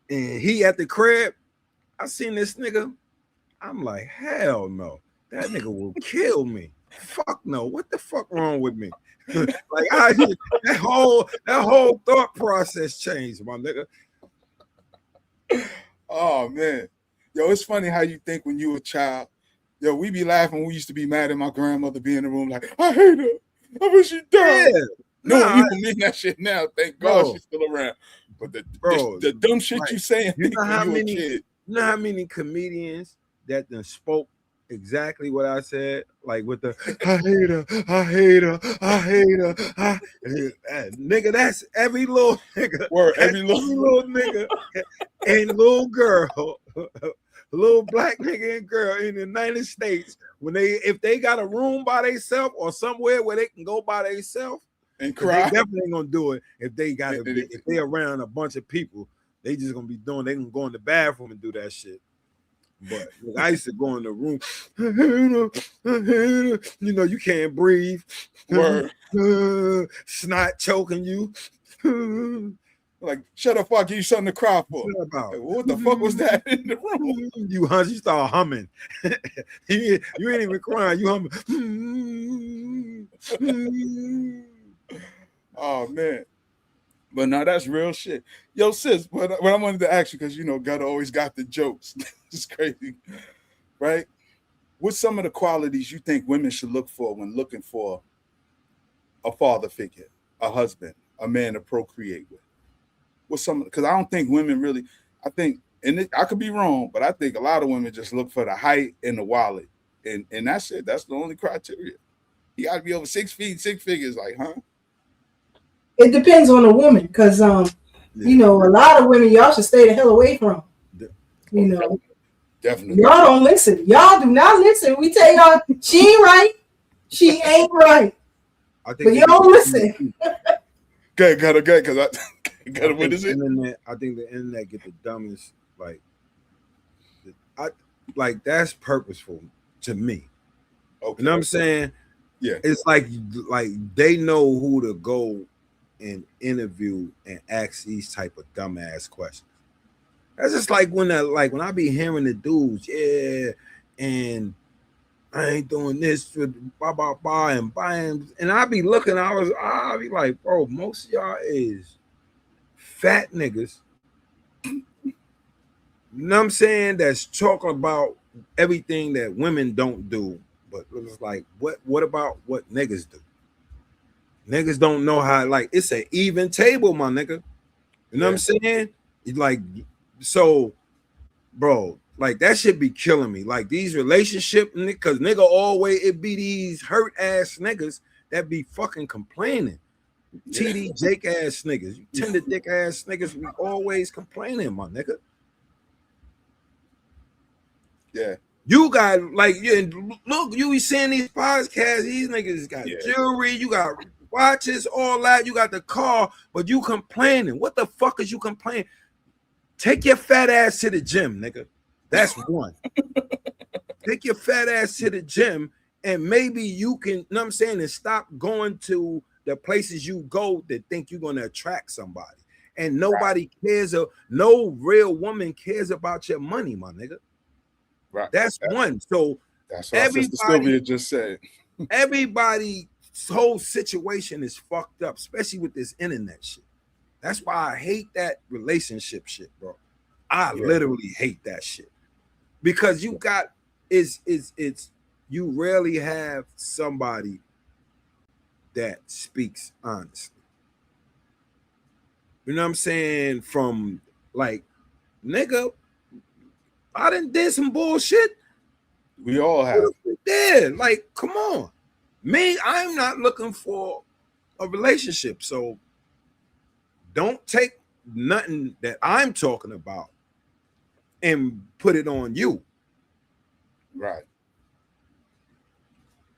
and he at the crib. I seen this nigga. I'm like, hell no. That nigga will kill me. Fuck no. What the fuck wrong with me? Like, that whole thought process changed, my nigga. Oh man. Yo, it's funny how you think when you were a child. Yo, we be laughing when we used to be mad at my grandmother being in the room like, I hate her. I wish she died. Yeah. No, Nah, you don't mean that shit now. Thank God she's still around. But the dumb shit like, you saying you know when how you were a many kid. you know how many comedians that done spoke exactly what I said, like with the I hate her, I hate her, I hate her. Nigga, that's every little nigga. Word, That's every little little nigga and little girl, little black nigga and girl in the United States. When if they got a room by themselves or somewhere where they can go by themselves and they cry. definitely ain't gonna do it if they got if they around a bunch of people. They just gonna be doing. They gonna go in the bathroom and do that shit. But I used to go in the room. You know, you can't breathe. Word. Snot choking you. Like, shut up, I'll give you something to cry for. What about? Like, what the fuck was that in the room? You start humming. You ain't even crying. You humming. Oh man. But no, that's real shit. Yo, sis, what I wanted to ask you, because you know, Gutta always got the jokes. It's crazy. Right? What's some of the qualities you think women should look for when looking for a father figure, a husband, a man to procreate with? What's some, because I don't think women really, I think, and I could be wrong, but I think a lot of women just look for the height and the wallet. And that's it. That's the only criteria. You gotta be over 6 feet, 6 figures, like, huh? It depends on the woman, because you know, a lot of women y'all should stay the hell away from. You know, definitely. Y'all don't listen. Y'all do not listen. We tell y'all she ain't right. She ain't right. But y'all don't listen. Good, because what is it? I think the internet get the dumbest. Like that's purposeful to me. Okay. You know what I'm saying? Yeah. It's like they know who to go and interview and ask these type of dumbass questions. That's just like when I be hearing the dudes, yeah, and I ain't doing this with blah and buying, and I be looking, I be like, bro, most of y'all is fat niggas. You know what I'm saying? That's talking about everything that women don't do, but it's like, what about what niggas do? Niggas don't know how, like, it's an even table, my nigga. You know what I'm saying? Like, so, bro, like that should be killing me. Like these relationship, because nigga always it be these hurt ass niggas that be fucking complaining. TD Jake ass niggas, you tender dick ass niggas, we always complaining, my nigga. Yeah. You got like, look, you be seeing these podcasts, these niggas got jewelry, you got watches, all that, you got the car, but you complaining. What the fuck is you complaining? Take your fat ass to the gym, nigga. That's one. Take your fat ass to the gym, and maybe you can, you know what I'm saying, and stop going to the places you go that think you're going to attract somebody. And nobody cares, no real woman cares about your money, my nigga. Right. That's one. So that's what Sister Sylvia just said. Everybody's whole situation is fucked up, especially with this internet shit. That's why I hate that relationship shit, bro. I literally hate that shit. Because you got it's you rarely have somebody that speaks honestly. You know what I'm saying? From like, nigga, I done did some bullshit. We all have. Yeah, like, come on. Me, I'm not looking for a relationship. So Don't take nothing that I'm talking about and put it on you. Right.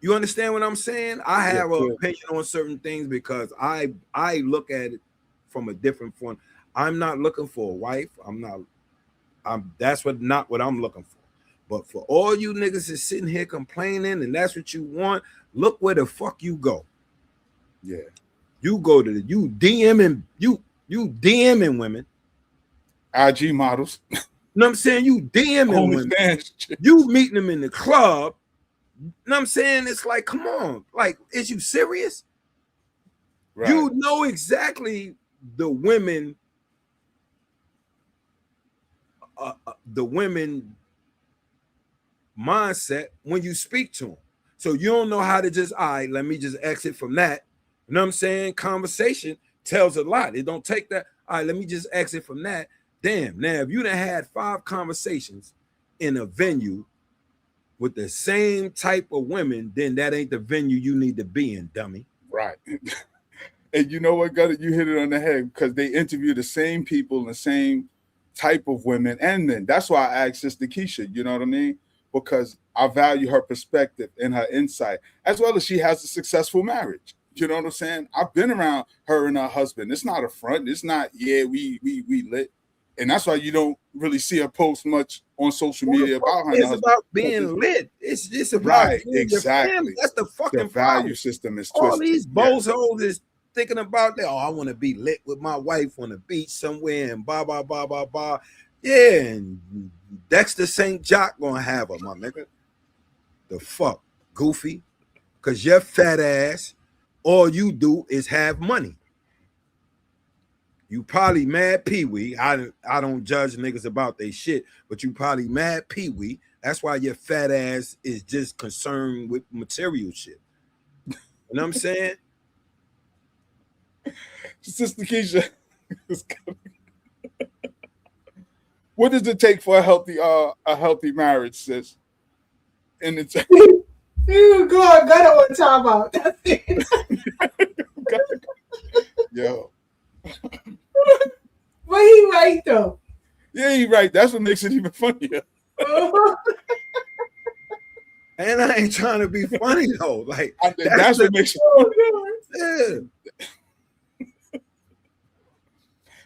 You understand what I'm saying? I Yeah. have an Clear. opinion on certain things because I look at it from a different point. I'm not looking for a wife. That's not what I'm looking for. But for all you niggas that's sitting here complaining and that's what you want, look where the fuck you go. Yeah. You go to you DMing women. IG models. You know what I'm saying? You DMing women. OnlyFans. You meeting them in the club. You know what I'm saying? It's like, come on. Like, is you serious? Right. You know exactly the women mindset when you speak to them. So you don't know how to just, all right, let me just exit from that. You know what I'm saying? Conversation tells a lot. It don't take that, all right, let me just exit from that. Damn, now if you done had 5 conversations in a venue with the same type of women, then that ain't the venue you need to be in, dummy. Right. And you know what, Gutta, you hit it on the head because they interview the same people and the same type of women and men. That's why I asked Sister Keisha, you know what I mean? Because I value her perspective and her insight, as well as she has a successful marriage. You know what I'm saying? I've been around her and her husband. It's not a front. It's not, yeah, we lit. And that's why you don't really see her post much on social media about her and her It's husband. about being lit. It's just about Right, being exactly. your family. That's the The fucking value problem. system is All twisted. these Yeah. bozos is thinking about that. Oh, I want to be lit with my wife on the beach somewhere and blah, blah, blah, blah, blah. Yeah, and Dexter St. Jock gonna have her, my nigga. The fuck, goofy. Because your fat ass, all you do is have money. You probably mad Pee-wee. I don't judge niggas about they shit, but you probably mad Pee-wee. That's why your fat ass is just concerned with material shit. You know what I'm saying? Sister Keisha, what does it take for a healthy marriage, sis? And it's You go on Gunna on time out. That's it. yo, But he right though. yeah, you're right. That's what makes it even funnier. And I ain't trying to be funny though. Like That's what makes it funny. Yeah.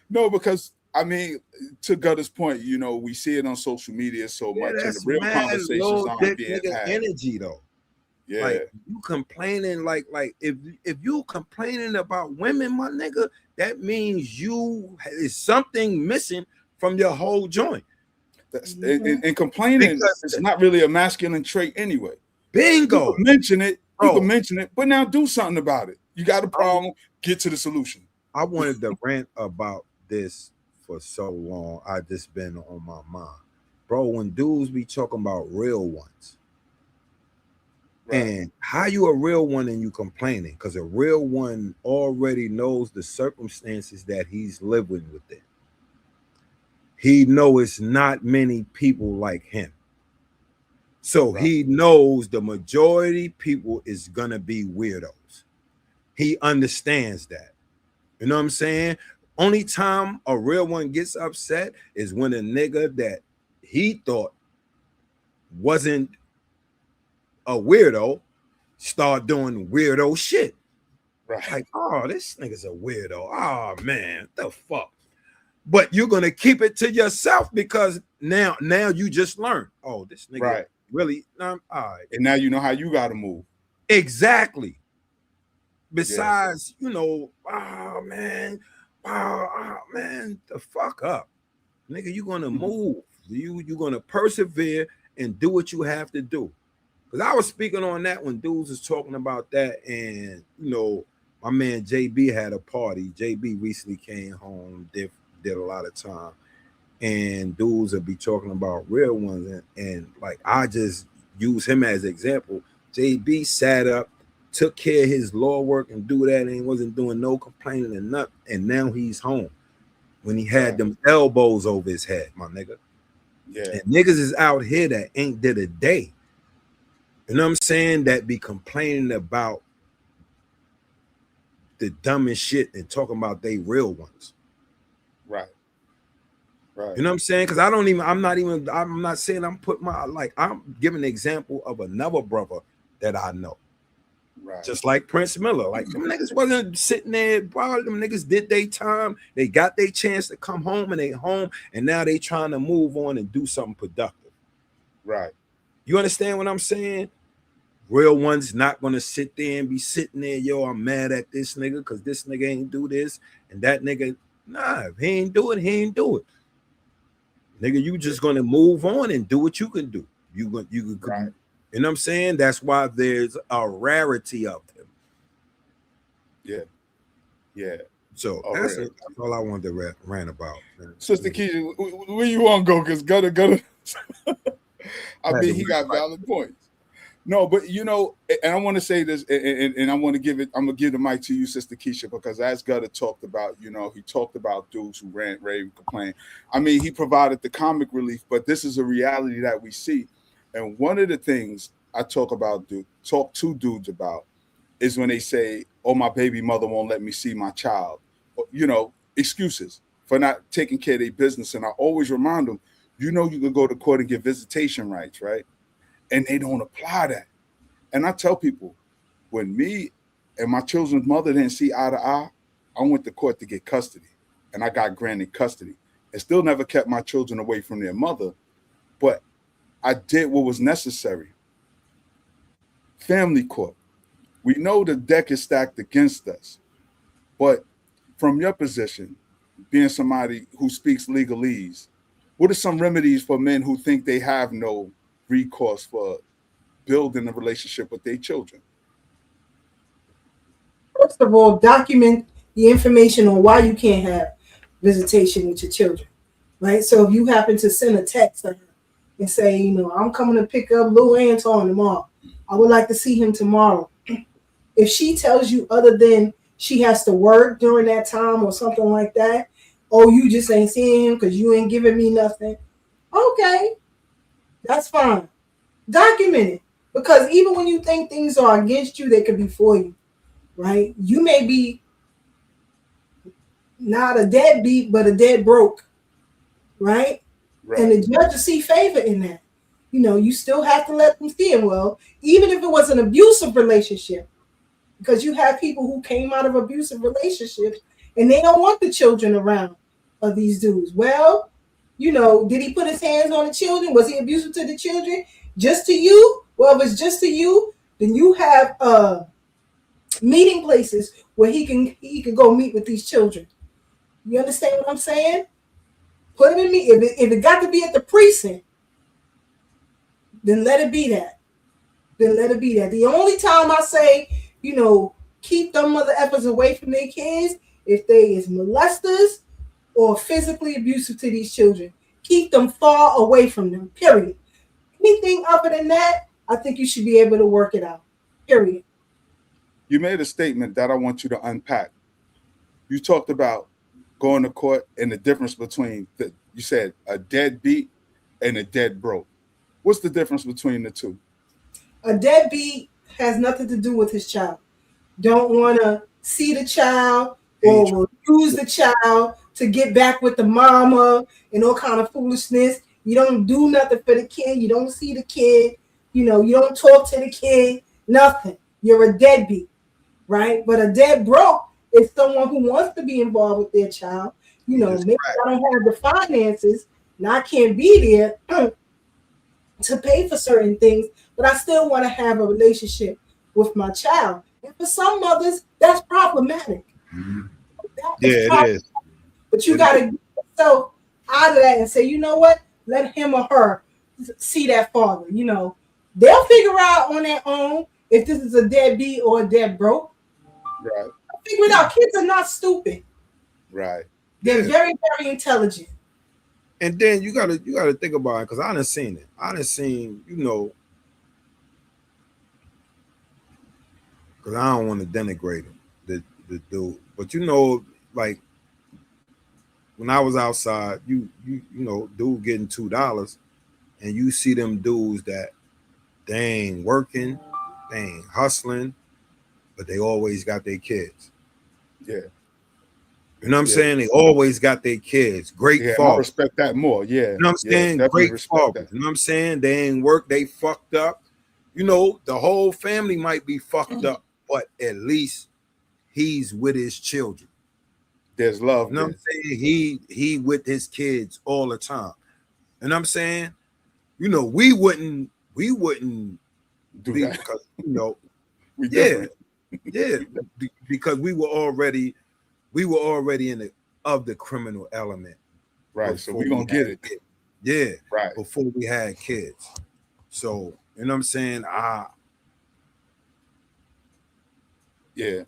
No, because I mean, to Gutta's point, you know, we see it on social media so much, and the That's real mad conversations low aren't dick being nigga had. energy though. Yeah, Like you complaining, like if you complaining about women, my nigga, that means you is something missing from your whole joint. and complaining Because is not really a masculine trait anyway. bingo, You can mention it, bro. but now do something about it. You got a problem, get to the solution. I wanted to rant about this for so long. I just been on my mind, bro. When dudes be talking about real ones, Right. and how you a real one and you complaining, because a real one already knows the circumstances that he's living within. He know it's not many people like him, so Right. he knows the majority people is gonna be weirdos. He understands that. You know what I'm saying? Only time a real one gets upset is when a nigga that he thought wasn't a weirdo start doing weirdo shit. Right. Like, oh, this nigga's a weirdo. Oh man, the fuck. But you're gonna keep it to yourself because now you just learned. Oh, this nigga Right. really all right. And now you know how you got to move. Exactly. Besides, you know, oh man, the fuck up. Nigga, you're gonna move. You're gonna persevere and do what you have to do. Because I was speaking on that when dudes was talking about that, and you know, my man JB had a party. JB recently came home, did a lot of time, and dudes would be talking about real ones, and like I just use him as an example. JB sat up, took care of his law work and do that, and he wasn't doing no complaining and nothing, and now he's home. When he had them elbows over his head, my nigga. Yeah. And niggas is out here that ain't did a day. You know what I'm saying? That be complaining about the dumbest shit and talking about they real ones. Right. Right. You know what I'm saying? Because I'm not saying I'm putting I'm giving an example of another brother that I know. Right. Just like Prince Miller. Like them niggas wasn't sitting there, bro. Them niggas did their time. They got their chance to come home and they home. And now they trying to move on and do something productive. Right. You understand what I'm saying? Real ones not gonna sit there and be sitting there, yo, I'm mad at this nigga because this nigga ain't do this and that nigga. Nah, if he ain't do it, he ain't do it. Nigga, you just gonna move on and do what you can do. You Right. you know what I'm saying? That's why there's a rarity of them. Yeah. Yeah. So that's all I wanted to rant about. Sister Keisha, where you want to go? Because Gutta. I mean, he got valid points. No, but you know, and I want to say this, and I want to give it. I'm gonna give the mic to you, Sister Keisha, because as Gutta talked about, you know, he talked about dudes who rant, rave, complain. I mean, he provided the comic relief, but this is a reality that we see. And one of the things I talk to dudes about is when they say, "Oh, my baby mother won't let me see my child," you know, excuses for not taking care of their business. And I always remind them, you know, you can go to court and get visitation rights, right? And they don't apply that. And I tell people, when me and my children's mother didn't see eye to eye, I went to court to get custody, and I got granted custody. It still never kept my children away from their mother, but I did what was necessary. Family court. We know the deck is stacked against us, but from your position, being somebody who speaks legalese, what are some remedies for men who think they have no recourse for building a relationship with their children? First of all, document the information on why you can't have visitation with your children, right? So if you happen to send a text to her and say, you know, I'm coming to pick up Lil Anton tomorrow, I would like to see him tomorrow. If she tells you other than she has to work during that time or something like that, oh, you just ain't seeing him because you ain't giving me nothing, okay, that's fine. Document it. Because even when you think things are against you, they could be for you, right? You may be not a deadbeat, but a dead broke, right? Right. And the judge will see favor in that. You know, you still have to let them see it. Well, even if it was an abusive relationship, because you have people who came out of abusive relationships and they don't want the children around of these dudes. Well, you know, did he put his hands on the children? Was he abusive to the children? Just to you? Well, if it's just to you, then you have meeting places where he can go meet with these children. You understand what I'm saying? Put him in me. If it got to be at the precinct, then let it be that. Then let it be that. The only time I say, you know, keep them mother effers away from their kids if they is molesters or physically abusive to these children. Keep them far away from them, period. Anything other than that, I think you should be able to work it out, period. You made a statement that I want you to unpack. You talked about going to court and the difference between you said a deadbeat and a dead broke. What's the difference between the two? A deadbeat has nothing to do with his child. Don't want to see the child or will use the child to get back with the mama and all kind of foolishness. You don't do nothing for the kid. You don't see the kid. You know, you don't talk to the kid. Nothing. You're a deadbeat, right? But a dead broke is someone who wants to be involved with their child. You know, maybe I don't have the finances and I can't be there to pay for certain things, but I still want to have a relationship with my child. And for some mothers, that's problematic. Mm-hmm. It is. But you got to get yourself out of that and say, you know what? Let him or her see that father. You know, they'll figure out on their own if this is a deadbeat or a dead broke. Right. Figure it out. Kids are not stupid. Right. They're very, very intelligent. And then you gotta think about it, because I done seen it. I done seen, you know, because I don't want to denigrate him, the dude. But you know, like when I was outside, you know, dude getting $2, and you see them dudes that they ain't working, they ain't hustling, but they always got their kids. Yeah. You know what I'm Yeah. saying? They always got their kids. Great Yeah, and I father. respect that more. You Yeah. know what I'm Yeah, saying? definitely Great respect fathers. that. You know what I'm saying? They ain't work. They fucked up. You know, the whole family might be fucked up, but at least he's with his children. There's You love know what I'm there. saying? He with his kids all the time. And I'm saying, you know, we wouldn't Do be that. because We yeah, different. yeah, because we were already in the criminal element Right. So before we we gonna get had it. kids. Yeah, Right. before we had kids. So you know what I'm saying? Yeah.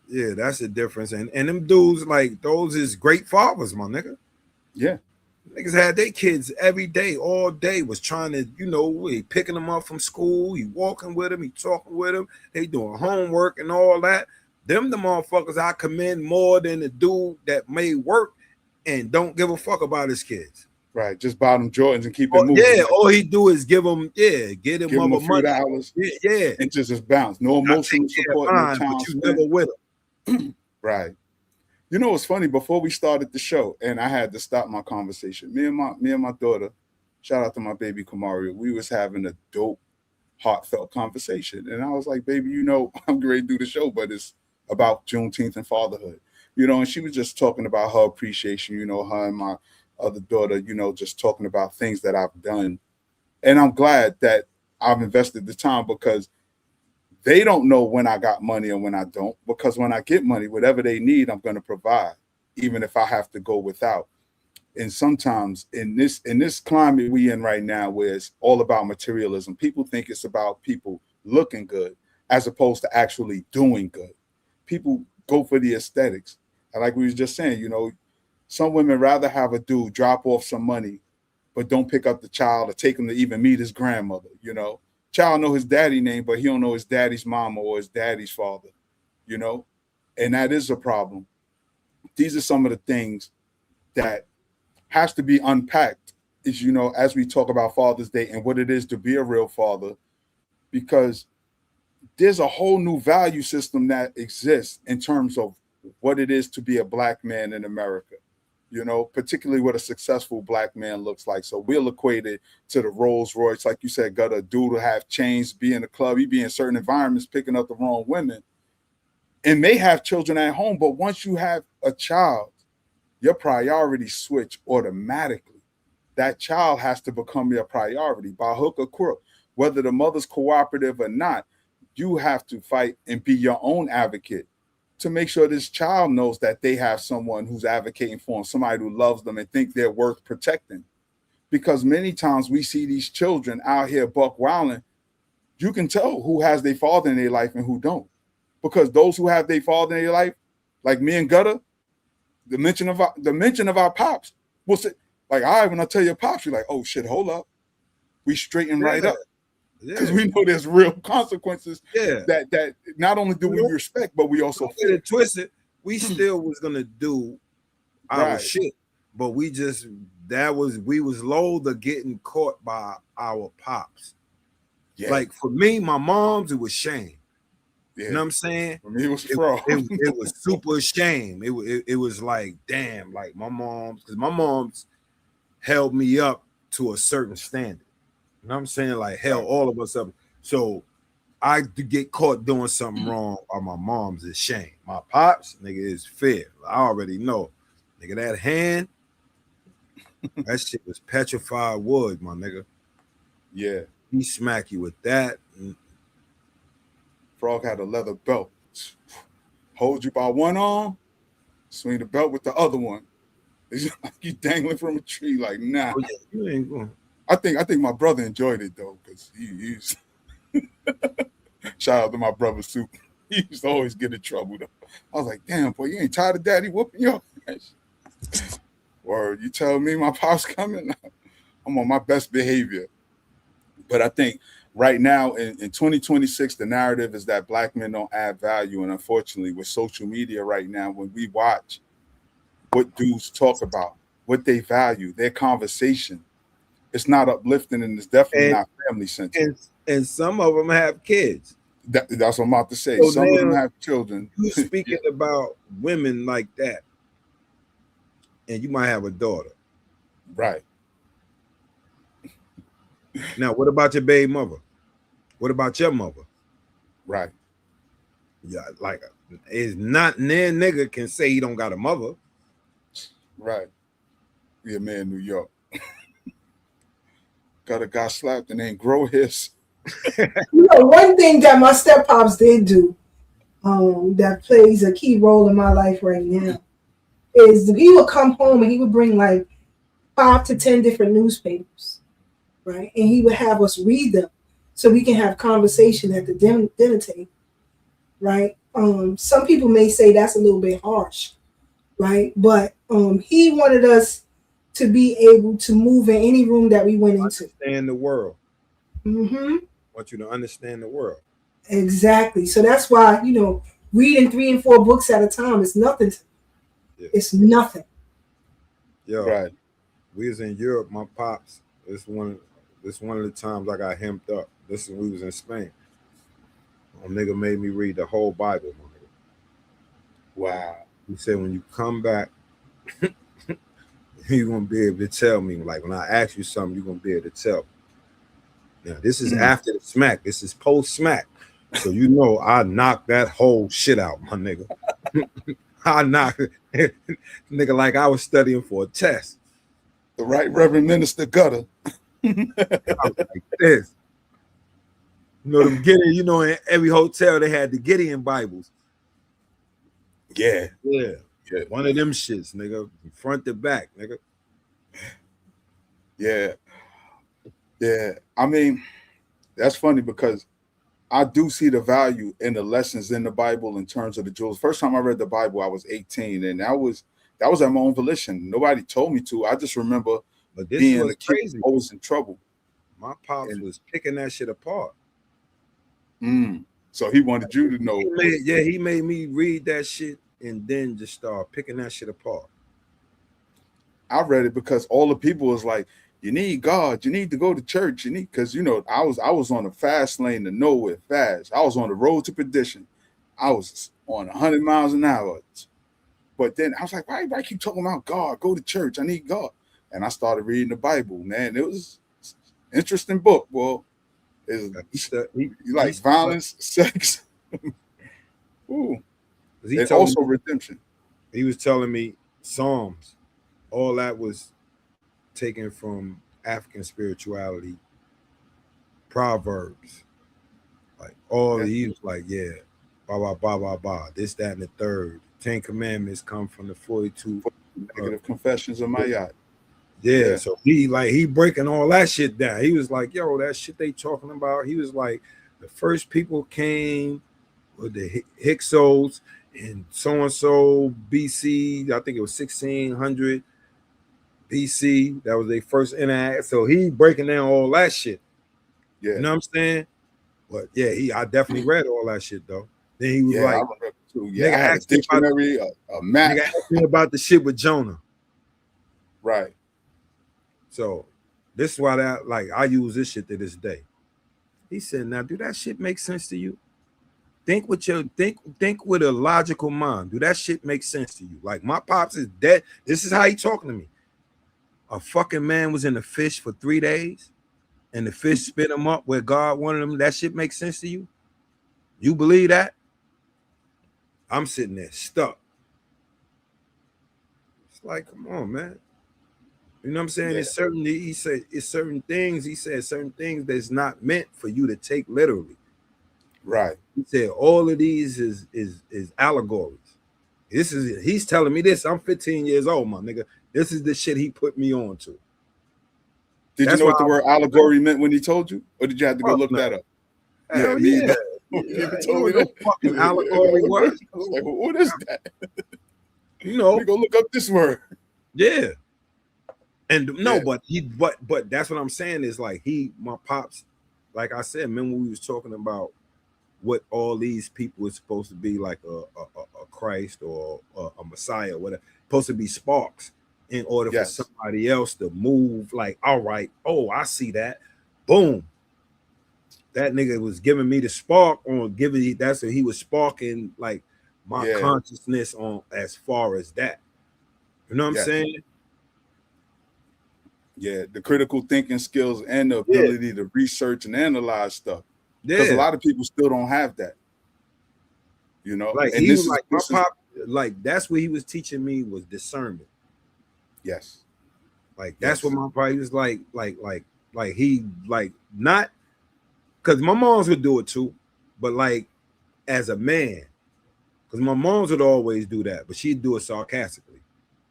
Yeah, that's the difference. And them dudes like those is great fathers, my nigga. Yeah. Niggas had their kids every day, all day, was trying to, he picking them up from school, he walking with them, he talking with them, they doing homework and all that. Them the motherfuckers I commend more than the dude that may work and don't give a fuck about his kids. Right. Just buy them Jordans and keep it Oh, moving. yeah, Like all he do is get him give them a mother few money. dollars Yeah. and just bounce. No I take emotional care of support, no mine, time but you never spent. with Right. You know what's funny? Before we started the show, and I had to stop my conversation. Me and my daughter, shout out to my baby Kamari, we was having a dope, heartfelt conversation. And I was like, baby, I'm ready to do the show, but it's about Juneteenth and fatherhood. And she was just talking about her appreciation, her and my other daughter, just talking about things that I've done. And I'm glad that I've invested the time because they don't know when I got money and when I don't, because when I get money, whatever they need, I'm going to provide, even if I have to go without. And sometimes in this climate we in right now, where it's all about materialism, people think it's about people looking good as opposed to actually doing good. People go for the aesthetics. And like we was just saying, some women rather have a dude drop off some money but don't pick up the child or take him to even meet his grandmother. Child know his daddy name, but he don't know his daddy's mama or his daddy's father, you know? And that is a problem. These are some of the things that has to be unpacked is, as we talk about Father's Day and what it is to be a real father, because there's a whole new value system that exists in terms of what it is to be a black man in America, particularly what a successful black man looks like. So we'll equate it to the Rolls Royce, like you said, got a dude to have chains, be in a club, he be in certain environments picking up the wrong women and may have children at home. But once you have a child, your priorities switch automatically. That child has to become your priority by hook or crook. Whether the mother's cooperative or not, you have to fight and be your own advocate to make sure this child knows that they have someone who's advocating for them, somebody who loves them and think they're worth protecting. Because many times we see these children out here buck wilding. You can tell who has their father in their life and who don't. Because those who have their father in their life, like me and Gutta, the mention of our pops will say, like, all right, when I tell your pops, you're like, oh shit, hold up. We straighten right Yeah, up. Because yeah, we know there's real consequences yeah. that not only do we Don't respect, but we also don't get fear. it twisted. We still was gonna do our Right. shit, but we was low to getting caught by our pops. Yeah. Like for me, my mom's, it was shame. You Yeah. know what I'm saying? For me, it was It, fraud. it was super shame. It was like, damn, like my mom's, because my mom's held me up to a certain standard. You know what I'm saying? Like held Right. all of us up. So I to get caught doing something wrong by my mom's is shame. My pops, nigga, is fear. I already know. Nigga, that hand, that shit was petrified wood, my nigga. Yeah. He smack you with that. Frog had a leather belt. Hold you by one arm, swing the belt with the other one. It's like you dangling from a tree, like, nah. Oh, yeah, you ain't going. I think my brother enjoyed it though, because he's shout out to my brother Soup. He used to always get in trouble though. I was like, damn, boy, you ain't tired of daddy whooping your ass. Or you tell me my pop's coming, I'm on my best behavior. But I think right now in 2026, the narrative is that black men don't add value. And unfortunately, with social media right now, when we watch what dudes talk about, what they value, their conversation, it's not uplifting and it's definitely And not family centered. and and some of them have kids. That's what I'm about to say. So Some of them now have children. you Yeah, speaking about women like that. and you might have a daughter. Right. Now, what about your baby mother? What about your mother? Right. Yeah, like it's not near nigga can say he don't got a mother. Right. Be a man in New York. Got slapped and then grow his. One thing that my step pops did do, that plays a key role in my life right now, is he would come home and he would bring like 5 to 10 different newspapers, right? And he would have us read them so we can have conversation at the dinner table, right? Some people may say that's a little bit harsh, right? But he wanted us to be able to move in any room that we went into. Understand the world. Mm-hmm. Want you to understand the world. Exactly. So that's why, reading 3 and 4 books at a time is nothing. Yeah. It's nothing. Yo, Right. we was in Europe. My pops. This one of the times I got hemmed up. This is we was in Spain. A nigga made me read the whole Bible. My nigga. Wow. He said when you come back, you're gonna be able to tell me. Like when I ask you something, you're gonna be able to tell me. Now this is after the smack. This is post smack. So I knocked that whole shit out, my nigga. I knocked nigga like I was studying for a test. The Right Reverend Minister Gutta. I was like this. Them Gideon, in every hotel they had the Gideon Bibles. Yeah. Yeah. One of them shits, nigga. Front to back, nigga. Yeah. Yeah. I mean, that's funny because I do see the value in the lessons in the Bible in terms of the jewels. First time I read the Bible, I was 18, and that was at my own volition. Nobody told me to. I just remember being a kid always in trouble. My pops was picking that shit apart. So he wanted you to know. He made me read that shit and then just start picking that shit apart. I read it because all the people was like, you need God, you need to go to church, because I was on a fast lane to nowhere fast. I was on the road to perdition. I was on 100 miles an hour. But then I was like, why I keep talking about God? Go to church. I need God. And I started reading the Bible, man. It was an interesting book. Well, you like violence, sex, ooh, and also redemption. He was telling me Psalms, all that was taken from African spirituality, Proverbs, like all he was like, yeah, blah, this, that, and the third. 10 Commandments come from the 42 negative confessions of my yacht. Yeah, so he breaking all that shit down. He was like, yo, that shit they talking about. He was like, the first people came with the Hyksos and so BC. I think it was 1600 BC. That was their first interact. So he breaking down all that shit. Yeah, you know what I'm saying? But yeah, I definitely read all that shit though. Then he was like, I remember too. Yeah, I had a dictionary, a map. Nigga asked me about the shit with Jonah. Right. So this is why I use this shit to this day. He said, now do that shit make sense to you? Think with a logical mind. Do that shit make sense to you? Like my pops is dead. This is how he talking to me. A fucking man was in the fish for 3 days and the fish spit him up where God wanted him. That shit makes sense to you? You believe that? I'm sitting there stuck. It's like, come on, man. You know what I'm saying? Yeah. He said certain things that's not meant for you to take literally. Right. He said all of these is allegories. He's telling me this. I'm 15 years old, my nigga. This is the shit he put me on to. Did you know what the word allegory meant when he told you? Or did you have to go look that up? Hell yeah. People told me that. Fucking allegory word. I was like, well, what is that? Let me go look up this word. Yeah. And but that's what I'm saying is like my pops, like I said, remember we was talking about what all these people is supposed to be like a Christ or a Messiah, whatever, supposed to be sparks in order for somebody else to move like, all right, oh, I see that. Boom. That nigga was giving me the spark on that's what he was sparking like my consciousness on as far as that. You know what I'm Yes. saying? Yeah. The critical thinking skills and the Yeah, ability to research and analyze stuff. Because a yeah. lot of people still don't have that, you know. Like And he was this is like my this is pop. Like that's what he was teaching me was discernment. yes, Like that's what yes. my pop he was like he like not because my moms would do it too, but like as a man, because my moms would always do that, but she'd do it sarcastically.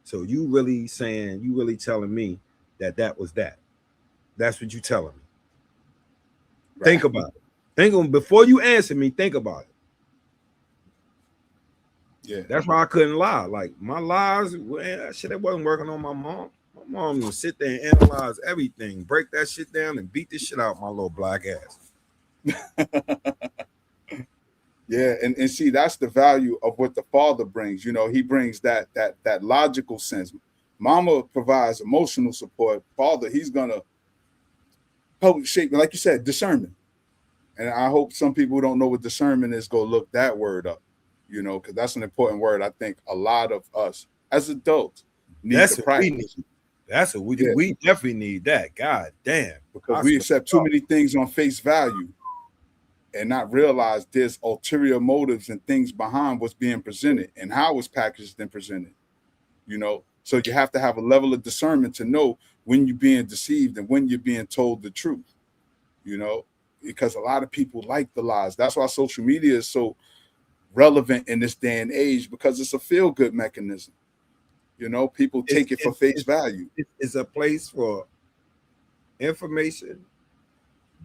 So you really saying you really telling me that that was that? That's what you telling me. Think Right. about it. Think on before you answer me. Think about it. Yeah. That's why I couldn't lie. Like my lies, well, that shit that wasn't working on my mom. My mom would sit there and analyze everything, break that shit down, and beat the shit out my little black ass. Yeah, and see that's the value of what the father brings. You know, he brings that logical sense. Mama provides emotional support. Father, he's gonna help shape, like you said, discernment. And I hope some people who don't know what discernment is go look that word up. You know, because that's an important word. I think a lot of us as adults need to That's what we need. practice. That's what Yeah, we definitely need. That God damn. because I we swear. accept too many things on face value and not realize there's ulterior motives and things behind what's being presented and how it's packaged and presented. You know, so you have to have a level of discernment to know when you're being deceived and when you're being told the truth. You know, because a lot of people like the lies. That's why social media is so relevant in this day and age because it's a feel good mechanism. You know, people It's take it for it's face it's, value. it's a place for information,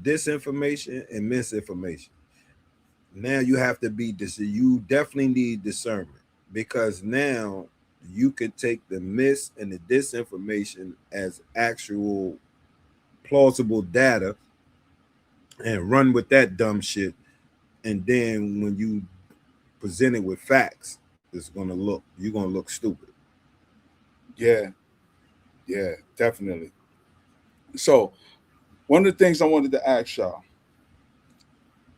disinformation, and misinformation. Now you have to be this. You definitely need discernment because now you can take the mis and the disinformation as actual plausible data and run with that dumb shit. And then when you present it with facts, you're gonna look stupid. Yeah, yeah, definitely. So one of the things I wanted to ask y'all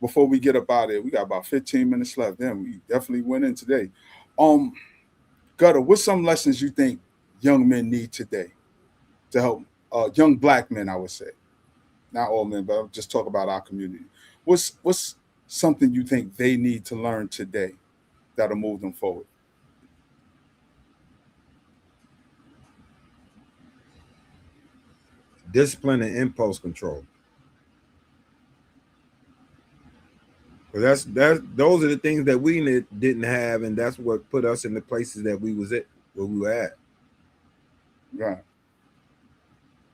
before we get up out of here, we got about 15 minutes left. Then we definitely went in today. Um, Gutter, what's some lessons you think young men need today to help young black men? I would say, not all men, but I'll just talk about our community. What's something you think they need to learn today that'll move them forward? Discipline and impulse control. Because that's those are the things that we didn't have, and that's what put us in the places that we was at, where we were at. Right.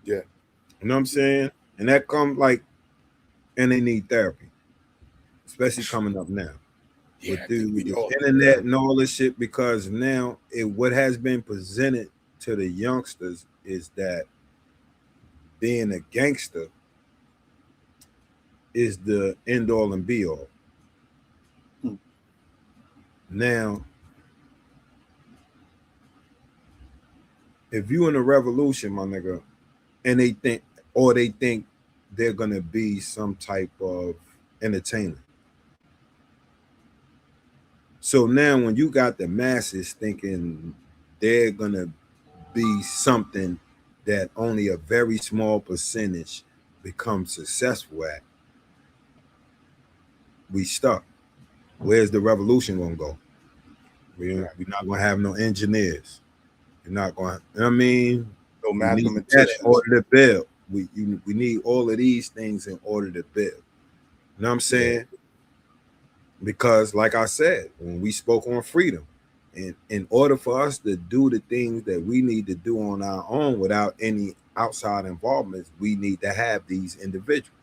Yeah. You know what I'm saying? And that comes like, and they need therapy, especially coming up now Yeah. I think with we the all need internet therapy. and all this shit. Because now what has been presented to the youngsters is that being a gangster is the end all and be all. Hmm. Now, if you in a revolution, my nigga, and they think they're gonna be some type of entertainer. So now when you got the masses thinking they're gonna be something that only a very small percentage becomes successful at, we stuck. Where's the revolution gonna go? We're Right. not gonna have no engineers. You're not going. You know what I mean, No we need that in mathematicians. order to build. We need all of these things in order to build. You know what I'm Yeah. saying? Because, like I said, when we spoke on freedom, and in order for us to do the things that we need to do on our own without any outside involvement, we need to have these individuals.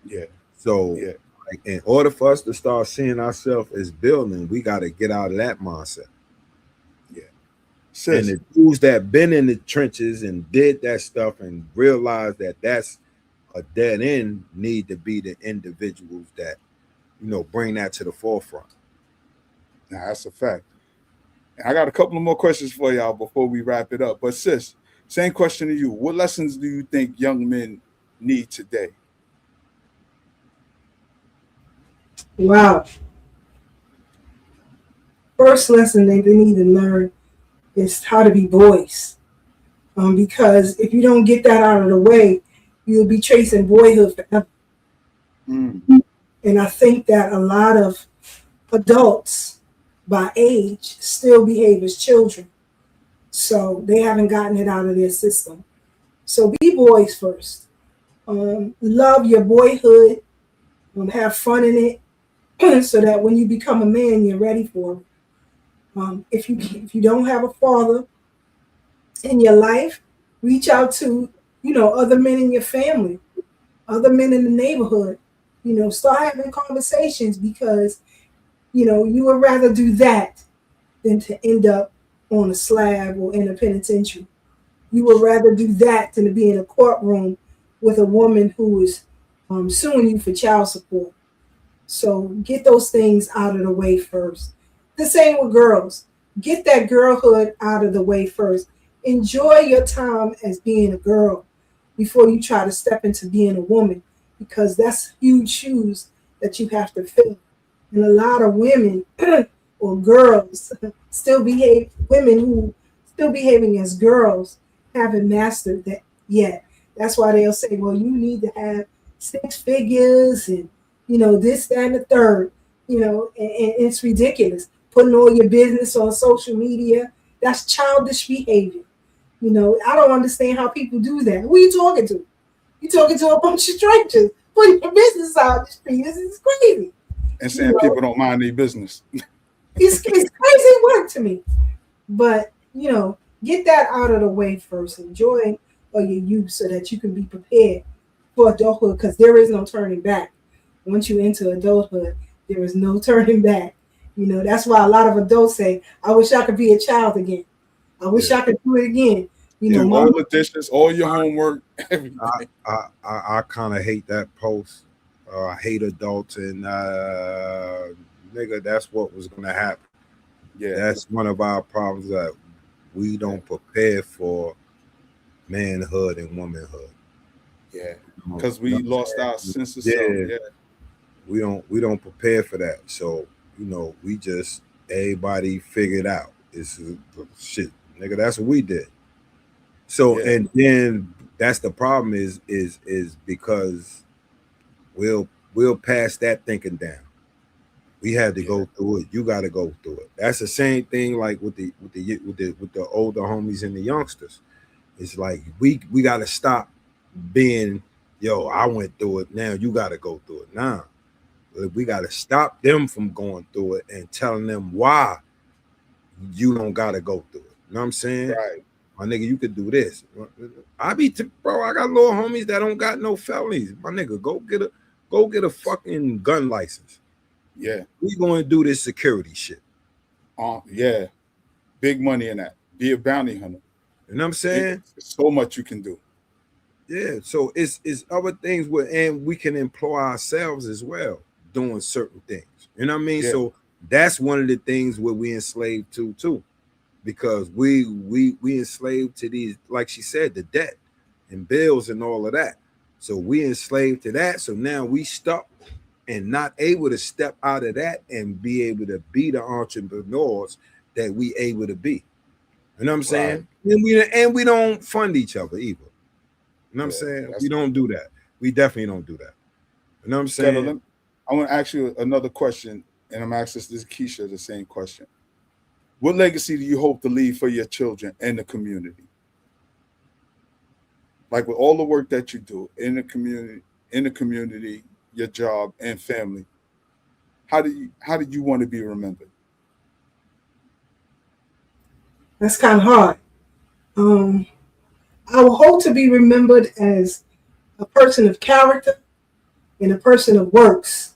Yeah. So, Yeah. like, in order for us to start seeing ourselves as building, we got to get out of that mindset. Yeah. And Sis. the dudes that been in the trenches and did that stuff and realized that that's a dead end need to be the individuals that bring that to the forefront. Nah, that's a fact. And I got a couple of more questions for y'all before we wrap it up. But sis, same question to you. What lessons do you think young men need today? Wow. First lesson that they need to learn is how to be boys. Because if you don't get that out of the way, you'll be chasing boyhood forever. Mm. And I think that a lot of adults by age still behave as children. So they haven't gotten it out of their system. So be boys first. Love your boyhood. Have fun in it so that when you become a man, you're ready for it. If you don't have a father in your life, reach out to other men in your family, other men in the neighborhood. Start having conversations because you would rather do that than to end up on a slab or in a penitentiary. You would rather do that than to be in a courtroom with a woman who is suing you for child support. So get those things out of the way first. The same with girls. Get that girlhood out of the way first. Enjoy your time as being a girl before you try to step into being a woman, because that's huge shoes that you have to fill. And a lot of women or girls women who still behaving as girls haven't mastered that yet. That's why they'll say, well, you need to have six figures and this, that, and the third, and it's ridiculous. Putting all your business on social media, that's childish behavior. I don't understand how people do that. Who are you talking to? You talking to a bunch of strangers, putting your business out on the street. This is crazy. And You saying know, people don't mind their business. it's crazy work to me. But get that out of the way first. Enjoy your youth so that you can be prepared for adulthood, because there is no turning back. Once you enter adulthood, there is no turning back. That's why a lot of adults say, I wish I could be a child again. I wish Yeah. I could do it again. Do My all the dishes, all your homework, everything. I kind of hate that post. I hate adults, and nigga, that's what was gonna happen. Yeah, That's one of our problems, that we don't prepare for manhood and womanhood. yeah. You Because know we what lost I'm our saying? sense of self. Yeah, Yeah, we don't prepare for that. So we just, everybody figured out. It's shit, nigga. That's what we did. So, yeah, and then that's the problem, is because we'll pass that thinking down. We had to yeah, go through it. You got to go through it. That's the same thing like with the older homies and the youngsters. It's like we got to stop being, yo, I went through it. Now you got to go through it. Now we got to stop them from going through it and telling them why you don't got to go through it. You know what I'm saying? right. My nigga, you could do this. Bro, I got little homies that don't got no felonies. My nigga, go get a fucking gun license. Yeah, We going to do this security shit. yeah. Big money in that. Be a bounty hunter. You know what I'm saying? There's so much you can do. Yeah. So it's other things and we can employ ourselves as well doing certain things. You know what I mean? Yeah, So that's one of the things where we enslaved to too, because we enslaved to these, like she said, the debt and bills and all of that. So we enslaved to that. So now we stuck and not able to step out of that and be able to be the entrepreneurs that we able to be. You know what I'm right. saying? And we don't fund each other either. You know what I'm Yeah, saying? We that's don't do that. We definitely don't do that. You know what I'm Kevin. saying? I want to ask you another question, and I'm asking this Keisha the same question. What legacy do you hope to leave for your children and the community? Like with all the work that you do in the community, your job and family, how do you want to be remembered? That's kind of hard. Um, I will hope to be remembered as a person of character and a person of works.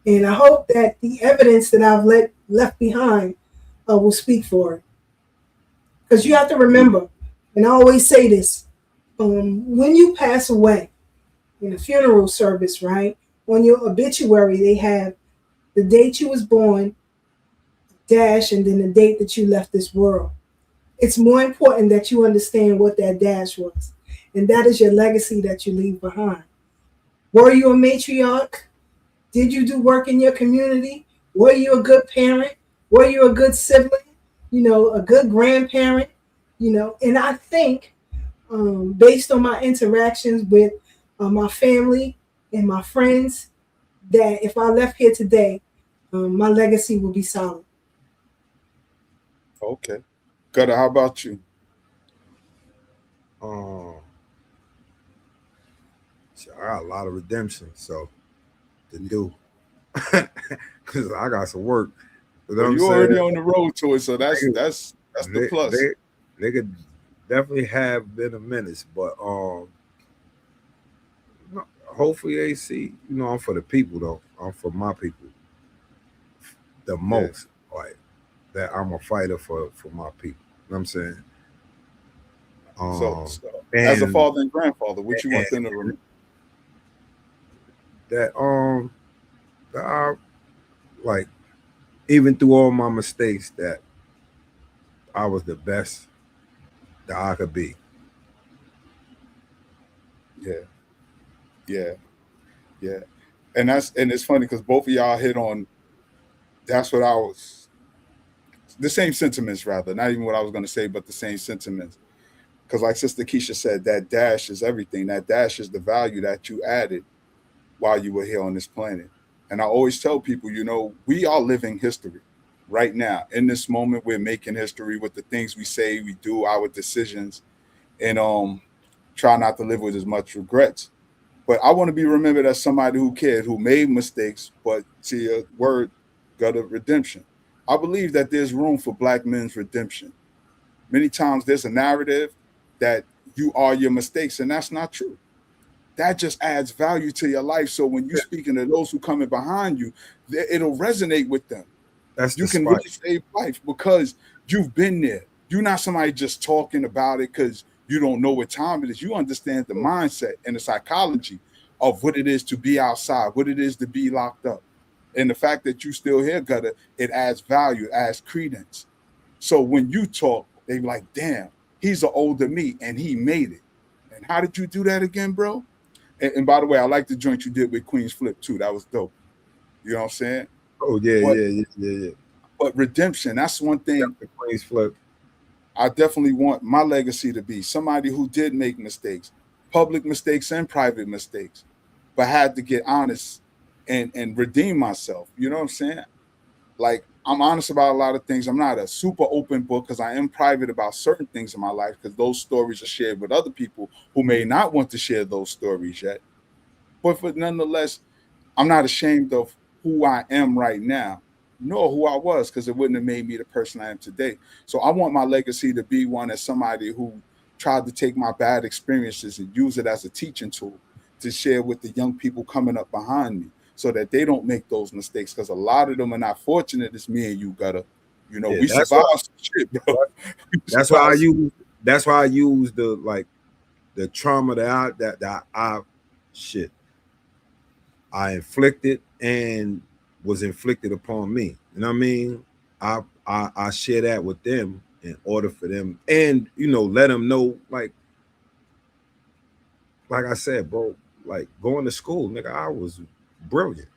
And I hope that the evidence that I've left behind will speak for it. Because you have to remember, and I always say this, when you pass away in a funeral service, right? On your obituary, they have the date you was born, dash, and then the date that you left this world. It's more important that you understand what that dash was. And that is your legacy that you leave behind. Were you a matriarch? Did you do work in your community? Were you a good parent? Were you a good sibling? a good grandparent, and I think based on my interactions with my family and my friends, that if I left here today, my legacy will be solid. Okay. Gutta, how about you? Um, so I got a lot of redemption, so to do, because I got some work. You know Well, what I'm you saying? already on the road to it, so that's the They, plus. they, they could definitely have been a menace, but no, hopefully they see. I'm for the people though. I'm for my people the Yeah. most. Like that, I'm a fighter for my people. You know what I'm saying? So, Um, so as a and father and grandfather, what you and want them to remember? that that I like even through all my mistakes that I was the best that I could be. Yeah, yeah, yeah. And it's funny because both of y'all hit on that's what I was the same sentiments rather, not even what I was gonna say, but the same sentiments. Because like Sister Keisha said, that dash is everything. That dash is the value that you added while you were here on this planet. And I always tell people, we are living history right now. In this moment, we're making history with the things we say, we do, our decisions, and try not to live with as much regrets. But I want to be remembered as somebody who cared, who made mistakes, but to your word, got a redemption. I believe that there's room for black men's redemption. Many times there's a narrative that you are your mistakes, and that's not true. That just adds value to your life. So when you speaking to those who coming behind you, it'll resonate with them. That's the You can spike. really save life because you've been there. You're not somebody just talking about it because you don't know what time it is. You understand the mindset and the psychology of what it is to be outside, what it is to be locked up. And the fact that you still here, Gutter, it adds value, it adds credence. So when you talk, they be like, damn, he's an older me and he made it. And how did you do that again, bro? And by the way, I like the joint you did with Queen's Flip too. That was dope. You know what I'm saying? Oh yeah, But yeah, yeah, yeah, yeah. but redemption, that's one thing The Queen's flip. I definitely want my legacy to be somebody who did make mistakes, public mistakes and private mistakes, but had to get honest and redeem myself. You know what I'm saying? Like I'm honest about a lot of things. I'm not a super open book because I am private about certain things in my life because those stories are shared with other people who may not want to share those stories yet. But for nonetheless, I'm not ashamed of who I am right now, nor who I was, because it wouldn't have made me the person I am today. So I want my legacy to be one as somebody who tried to take my bad experiences and use it as a teaching tool to share with the young people coming up behind me so that they don't make those mistakes. Because a lot of them are not fortunate as me and you, Gutter. Yeah, We that's why. survived some shit, bro. We That's why I survived some use. That's why I use the trauma that I shit I inflicted and was inflicted upon me. You know what I mean? I share that with them in order for them and let them know like I said, bro, like going to school, nigga, I was brilliant.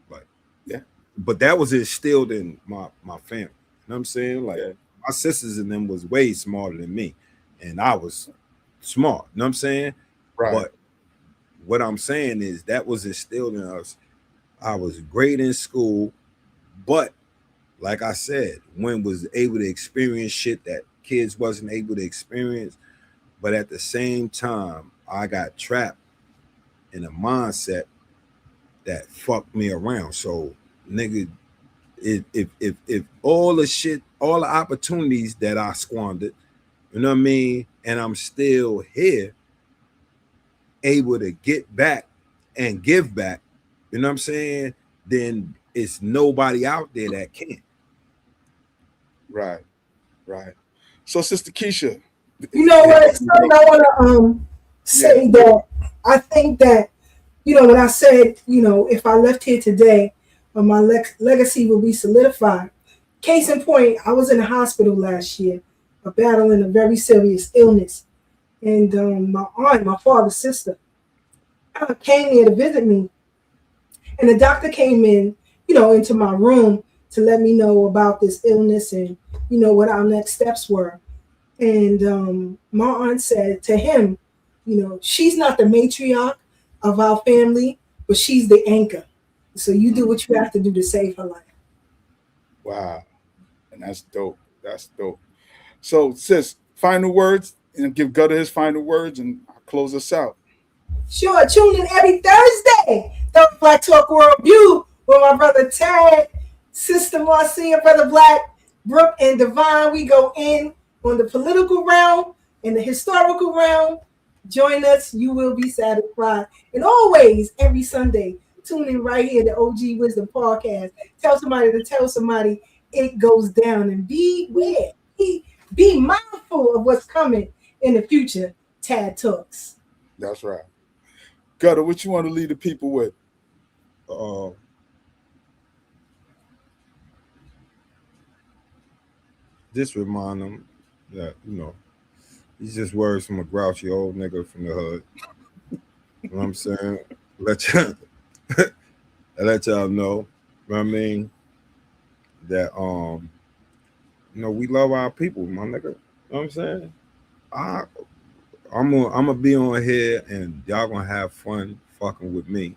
Like, yeah, but that was instilled in my family. You know what I'm saying? Like yeah, my sisters and them was way smarter than me. And I was smart. You know what I'm saying? right, But what I'm saying is that was instilled in us. I was great in school, but like I said, when was able to experience shit that kids wasn't able to experience. But at the same time, I got trapped in a mindset that fucked me around. So, nigga, if all the shit, all the opportunities that I squandered, you know what I mean, and I'm still here, able to get back and give back, you know what I'm saying? Then it's nobody out there that can. right, right. So, Sister Keisha, You know it, what? Something I want to yeah, say that I think that when I said if I left here today, my legacy will be solidified. Case in point, I was in the hospital last year, battling a very serious illness, and my aunt, my father's sister, came here to visit me, and the doctor came in, into my room to let me know about this illness and what our next steps were. And my aunt said to him, she's not the matriarch of our family, but she's the anchor. So you do what you have to do to save her life. Wow. And that's dope. That's dope. So, sis, final words, and give Gutter his final words, and I'll close us out. Sure, tune in every Thursday. Don't Black Talk World View with my brother Ted, Sister Marcia, Brother Black, Brooke, and Divine. We go in on the political realm and the historical realm. Join us. You will be satisfied. And always, every Sunday, tune in right here to OG Wisdom Podcast. Tell somebody to tell somebody it goes down. And beware. Be mindful of what's coming in the future. Tad Talks. That's right. Gutter, what you want to leave the people with? Uh, just remind them that these just words from a grouchy old nigga from the hood. You know what I'm saying? Let y'all know. What I mean, that we love our people, my nigga. You know what I'm saying? I'm gonna be on here and y'all gonna have fun fucking with me.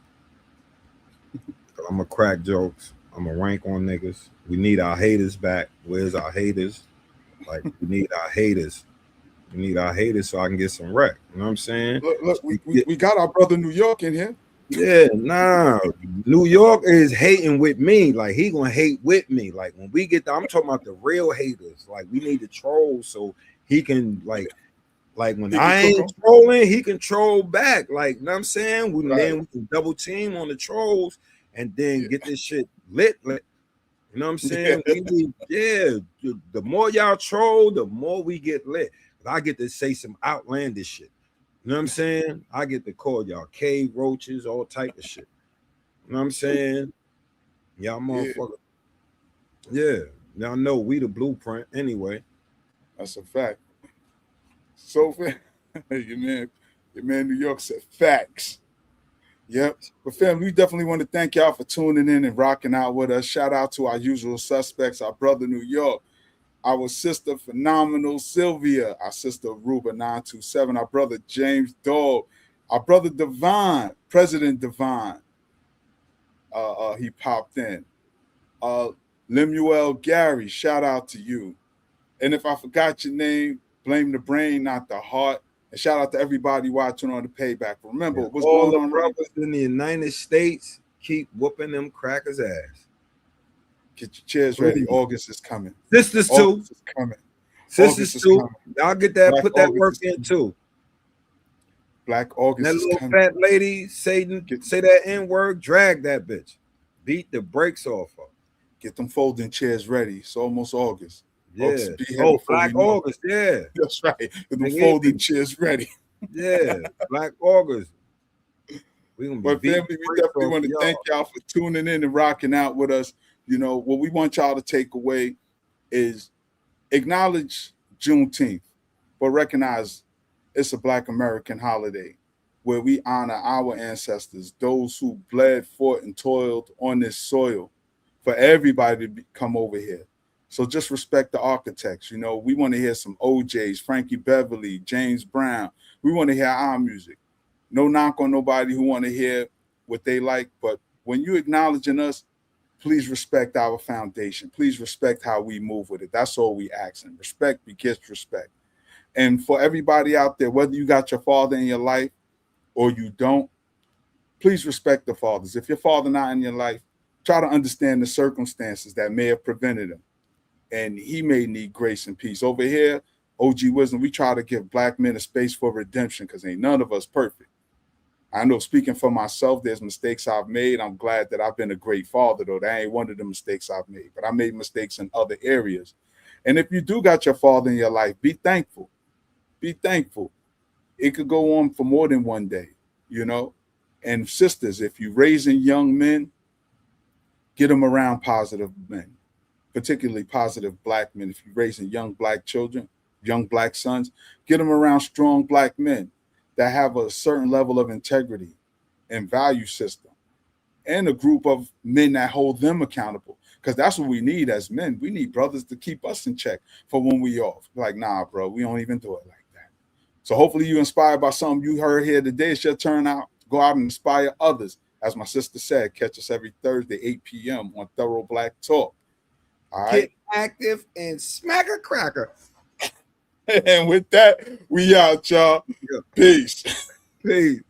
I'm gonna crack jokes. I'm gonna rank on niggas. We need our haters back. Where's our haters? Like, we need our haters. We need our haters so I can get some wreck. You know what I'm saying? Look, we got our brother New York in here. Yeah, nah. New York is hating with me. Like, he gonna hate with me. Like, when we get there, I'm talking about the real haters. Like, we need to troll so he can when I ain't trolling, he can troll back. Like, you know what I'm saying? Then we can double team on the trolls and then get this shit lit. You know what I'm saying? The more y'all troll, the more we get lit. I get to say some outlandish shit. You know what I'm saying? I get to call y'all cave roaches, all type of shit. You know what I'm saying? Y'all motherfucker. Yeah. Y'all know we the blueprint anyway. That's a fact. So, your man New York said facts. Yep. But family, we definitely want to thank y'all for tuning in and rocking out with us. Shout out to our usual suspects, our brother New York, our sister Phenomenal Sylvia, our sister Ruba 927, our brother James Dog, our brother Divine, President Divine. He popped in. Lemuel Gary, shout out to you. And if I forgot your name, blame the brain, not the heart. And shout out to everybody watching on the payback. Remember, what's all going the on brothers in the United States, keep whooping them crackers' ass. Get your chairs ready. August is coming. Sisters August too. is coming. Sisters too. Coming. Y'all get that. Black put that August work in too. Black August that is little coming. Fat lady say that N-word. Drag that bitch. Beat the brakes off her. Get them folding chairs ready. It's almost August. Yeah. August be here Black August. Yeah. That's right. Get them folding chairs ready. Yeah. Black August. We gonna be but family, we definitely want to thank y'all for tuning in and rocking out with us. What we want y'all to take away is acknowledge Juneteenth, but recognize it's a Black American holiday where we honor our ancestors, those who bled, fought, and toiled on this soil for everybody to come over here. So just respect the architects. We want to hear some OJs, Frankie Beverly, James Brown. We want to hear our music. No knock on nobody who want to hear what they like, but when you acknowledging us, please respect our foundation. Please respect how we move with it. That's all we asking. Respect begets respect. And for everybody out there, whether you got your father in your life or you don't, please respect the fathers. If your father not in your life, try to understand the circumstances that may have prevented him. And he may need grace and peace. Over here, OG Wisdom, we try to give Black men a space for redemption because ain't none of us perfect. I know, speaking for myself, there's mistakes I've made. I'm glad that I've been a great father, though. That ain't one of the mistakes I've made. But I made mistakes in other areas. And if you do got your father in your life, be thankful. Be thankful. It could go on for more than one day, And sisters, if you're raising young men, get them around positive men, particularly positive Black men. If you're raising young Black children, young Black sons, get them around strong Black men that have a certain level of integrity and value system, and a group of men that hold them accountable. Because that's what we need as men. We need brothers to keep us in check for when we off. Like, nah, bro, we don't even do it like that. So hopefully you inspired by something you heard here today. It's your turn out. Go out and inspire others. As my sister said, catch us every Thursday, 8 p.m. on Thorough Black Talk. All right. Get active and smack a cracker. And with that, we out, y'all. Yeah. Peace. Peace.